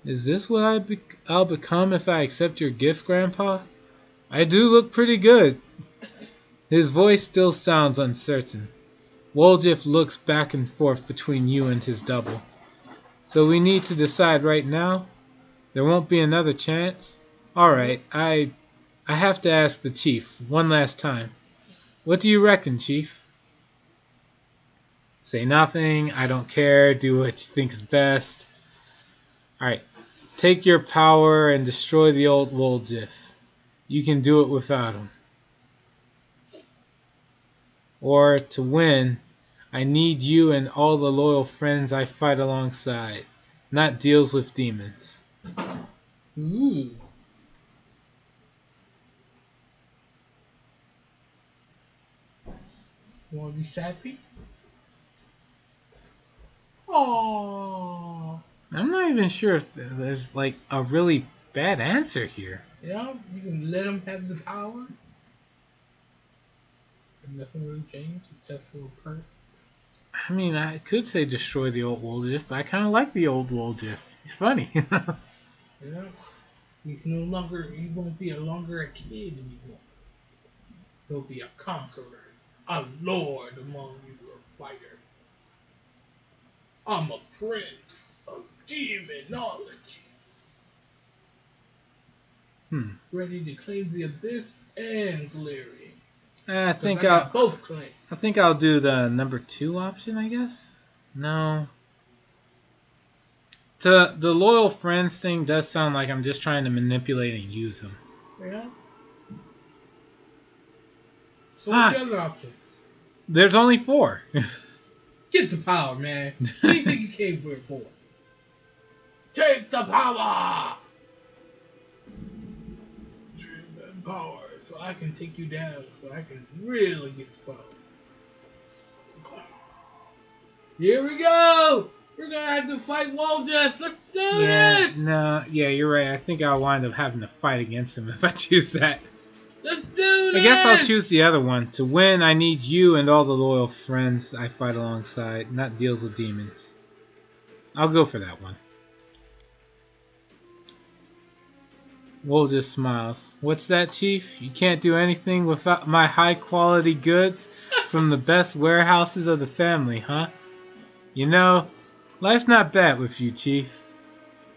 Is this what I'll become if I accept your gift, Grandpa? I do look pretty good. His voice still sounds uncertain. Waldorf looks back and forth between you and his double. So we need to decide right now? There won't be another chance? Alright, I have to ask the Chief one last time. What do you reckon, Chief? Say nothing, I don't care, do what you think is best. Alright, take your power and destroy the old Waldorf. You can do it without him. Or, to win, I need you and all the loyal friends I fight alongside, not deals with demons. Ooh. You want to be sappy? Aww. I'm not even sure if there's like a really bad answer here. Yeah, you can let him have the power. And nothing really changed except for a perk. I mean, I could say destroy the old Waldorf, but I kind of like the old Waldorf. He's funny. Yeah. He won't be longer a kid anymore. He'll be a conqueror, a lord among you fighters. I'm a prince of demonology. Ready to claim the Abyss and Galarian. I Because think I got both claims. I think I'll do the number 2 option, I guess. No. The loyal friends thing does sound like I'm just trying to manipulate and use them. Yeah. So what's Fuck. the other option? There's only 4. Get the power, man. What do you think you came here for? Take the power! Dream and power. So I can take you down. So I can really get the power. Here we go! We're gonna have to fight Waldorf. Let's do this! No, yeah, you're right. I think I'll wind up having to fight against him if I choose that. Let's do this! I guess I'll choose the other one. To win, I need you and all the loyal friends I fight alongside, not deals with demons. I'll go for that one. Wolf just smiles. What's that, Chief? You can't do anything without my high-quality goods from the best warehouses of the family, huh? You know, life's not bad with you, Chief.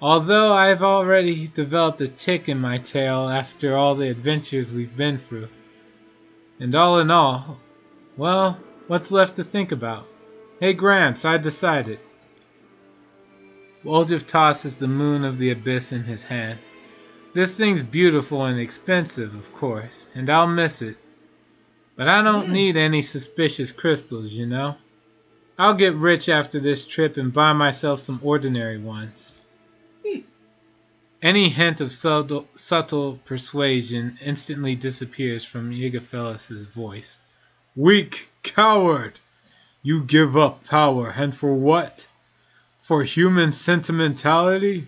Although I've already developed a tick in my tail after all the adventures we've been through. And all in all, well, what's left to think about? Hey Gramps, I decided. Waldorf tosses the moon of the abyss in his hand. This thing's beautiful and expensive, of course, and I'll miss it. But I don't need any suspicious crystals, you know? I'll get rich after this trip and buy myself some ordinary ones. Any hint of subtle persuasion instantly disappears from Yigophelis' voice. Weak coward! You give up power, and for what? For human sentimentality?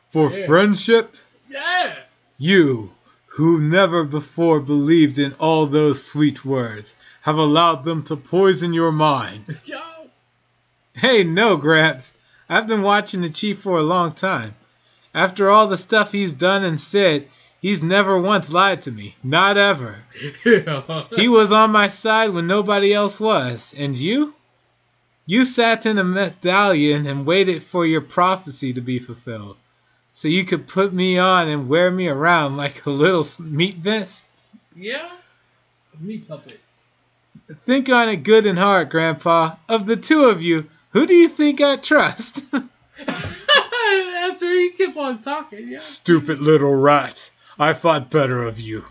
For friendship? Yeah! You, who never before believed in all those sweet words, have allowed them to poison your mind. Yo! Hey, no, Gramps. I've been watching the Chief for a long time. After all the stuff he's done and said, he's never once lied to me. Not ever. He was on my side when nobody else was. And you? You sat in a medallion and waited for your prophecy to be fulfilled. So you could put me on and wear me around like a little meat vest? Yeah? A meat puppet. Think on it good and hard, Grandpa. Of the two of you, who do you think I trust? After he kept on talking, yeah. Stupid little rat. I thought better of you.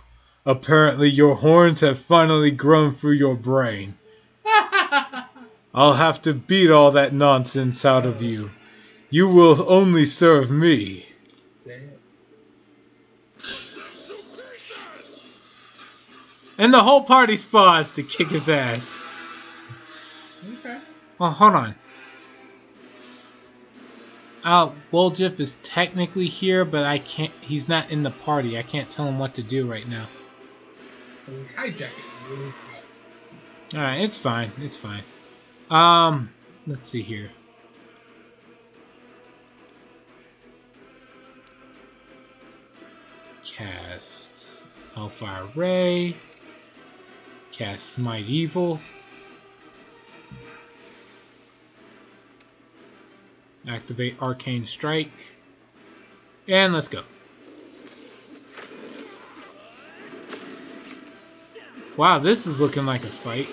Apparently your horns have finally grown through your brain. I'll have to beat all that nonsense out of you. You will only serve me. Damn. And the whole party spawns to kick his ass. Okay. Oh, hold on. Waldorf is technically here, but I can't. He's not in the party. I can't tell him what to do right now. He's hijacking. Alright, it's fine. It's fine. Let's see here. Cast Hellfire Ray. Cast Smite Evil. Activate Arcane Strike. And let's go. Wow, this is looking like a fight.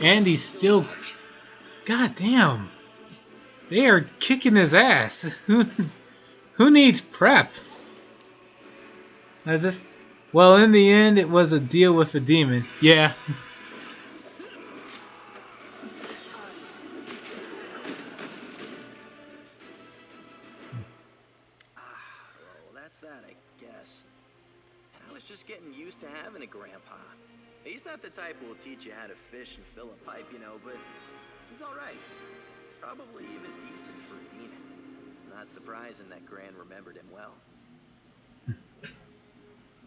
And he's still... God damn. They are kicking his ass. Who needs prep? Is this... Well, in the end, it was a deal with a demon. Yeah. That, I guess. And I was just getting used to having a grandpa. He's not the type who will teach you how to fish and fill a pipe, you know, but he's alright. Probably even decent for a demon. Not surprising that Gran remembered him well.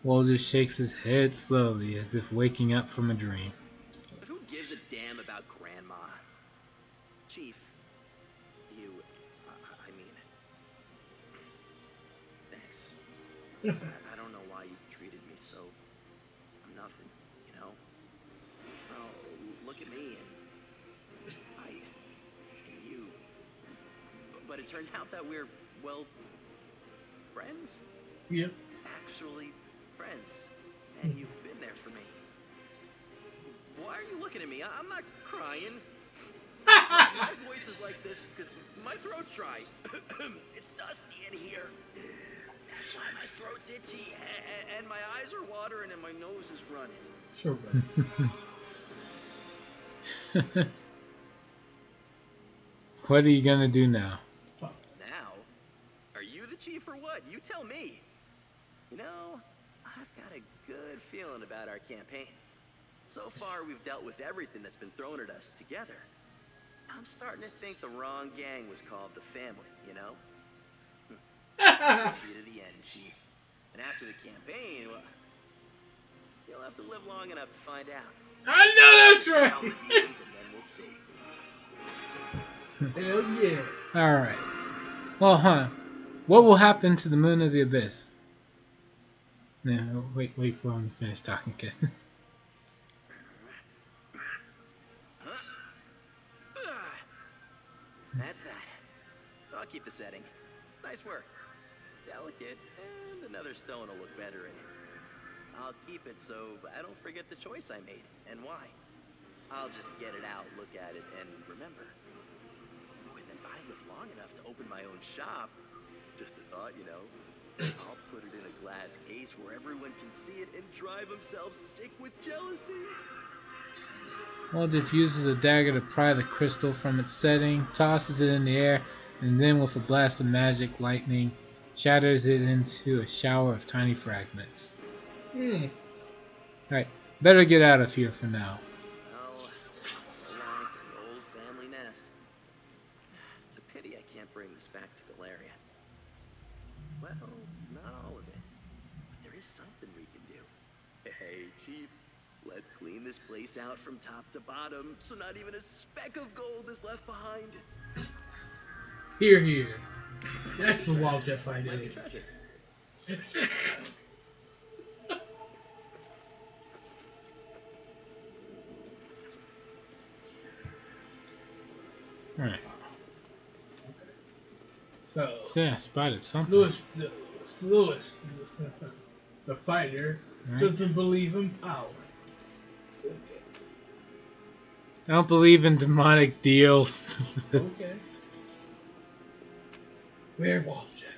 Wall shakes his head slowly, as if waking up from a dream. But who gives a damn about Grandma? Chief, you... I mean... Thanks. I don't know why you've treated me so... I'm nothing, you know? Well, look at me and you. But it turned out that we're, well, friends? Yep. Actually, friends. And you've been there for me. Why are you looking at me? I'm not crying. My voice is like this because my throat's dry. It's dusty in here. That's why my throat's itchy, and my eyes are watering, and my nose is running. Sure, bro. What are you gonna do now? Now? Are you the chief or what? You tell me. You know, I've got a good feeling about our campaign. So far, we've dealt with everything that's been thrown at us together. I'm starting to think the wrong gang was called the Family, you know? See you to the end, Chief. And after the campaign, well, you'll have to live long enough to find out. I know that's right. And then we'll see. Hell yeah. Alright. Well, what will happen to the Moon of the Abyss? No, wait for him to finish talking, kid. That's that. I'll keep the setting. It's nice work. Delicate, and another stone will look better in it. I'll keep it so I don't forget the choice I made, and why. I'll just get it out, look at it, and remember. Oh, and if I live long enough to open my own shop, just a thought, you know, I'll put it in a glass case where everyone can see it and drive themselves sick with jealousy. Waldorf uses a dagger to pry the crystal from its setting, tosses it in the air, and then with a blast of magic lightning, shatters it into a shower of tiny fragments. Alright, better get out of here for now. Well, so long to the old family nest. It's a pity I can't bring this back to Galeria. Well, not all of it. But there is something we can do. Hey, Chief. Let's clean this place out from top to bottom, so not even a speck of gold is left behind. Here, here. That's the Waldorf I Might be did. treasure. Alright. So, Yeah, I spotted something. Lewis, the fighter, Right. doesn't believe in power. Okay. I don't believe in demonic deals. Okay. Werewolf Jack.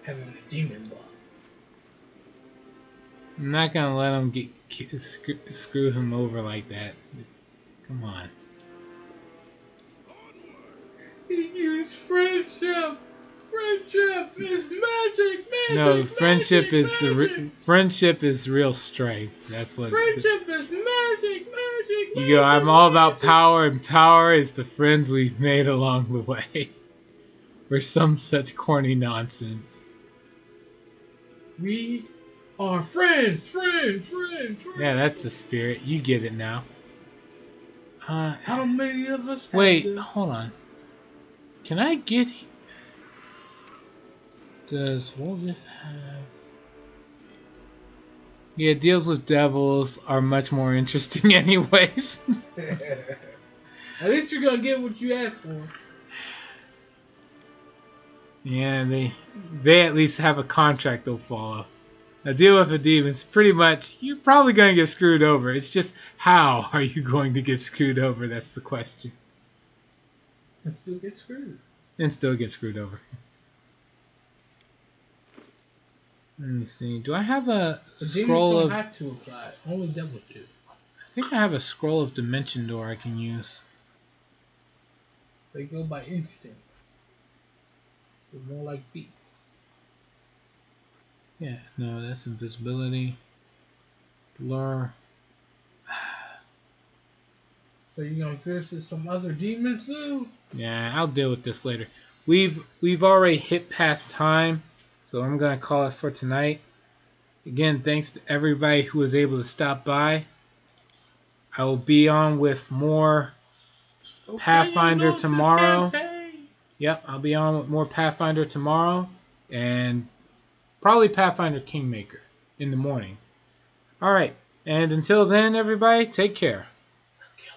Having a demon block. I'm not gonna let him screw him over like that. Come on. He used friendship. Friendship is magic. Magic. No, friendship magic, is magic. friendship is real strength. That's what. Friendship is magic. Magic. You go. I'm all about power, and power is the friends we've made along the way. Or some such corny nonsense. We are friends. Friends. Yeah, that's the spirit. You get it now. How many of us? have Wait, this? hold on. Can I get? Does Waldorf have? Yeah, deals with devils are much more interesting, anyways. At least you're gonna get what you asked for. Yeah, they at least have a contract they'll follow. A deal with a demon's pretty much you're probably going to get screwed over. It's just how are you going to get screwed over? That's the question. And still get screwed. And still get screwed over. Let me see. Do I have a The scroll demons of? don't have to apply. Only devils do. I think I have a scroll of dimension door I can use. They go by instinct. They're more like beats. Yeah, no, that's invisibility. Blur. So you gonna visit some other demons too? Yeah, I'll deal with this later. We've already hit past time, so I'm gonna call it for tonight. Again, thanks to everybody who was able to stop by. I will be on with more Okay, Pathfinder you know, tomorrow. campaign. Yep, I'll be on with more Pathfinder tomorrow, and probably Pathfinder Kingmaker in the morning. All right, and until then, everybody, take care. The killer.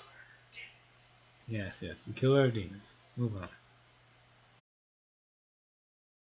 Yes, the killer of demons. Move on.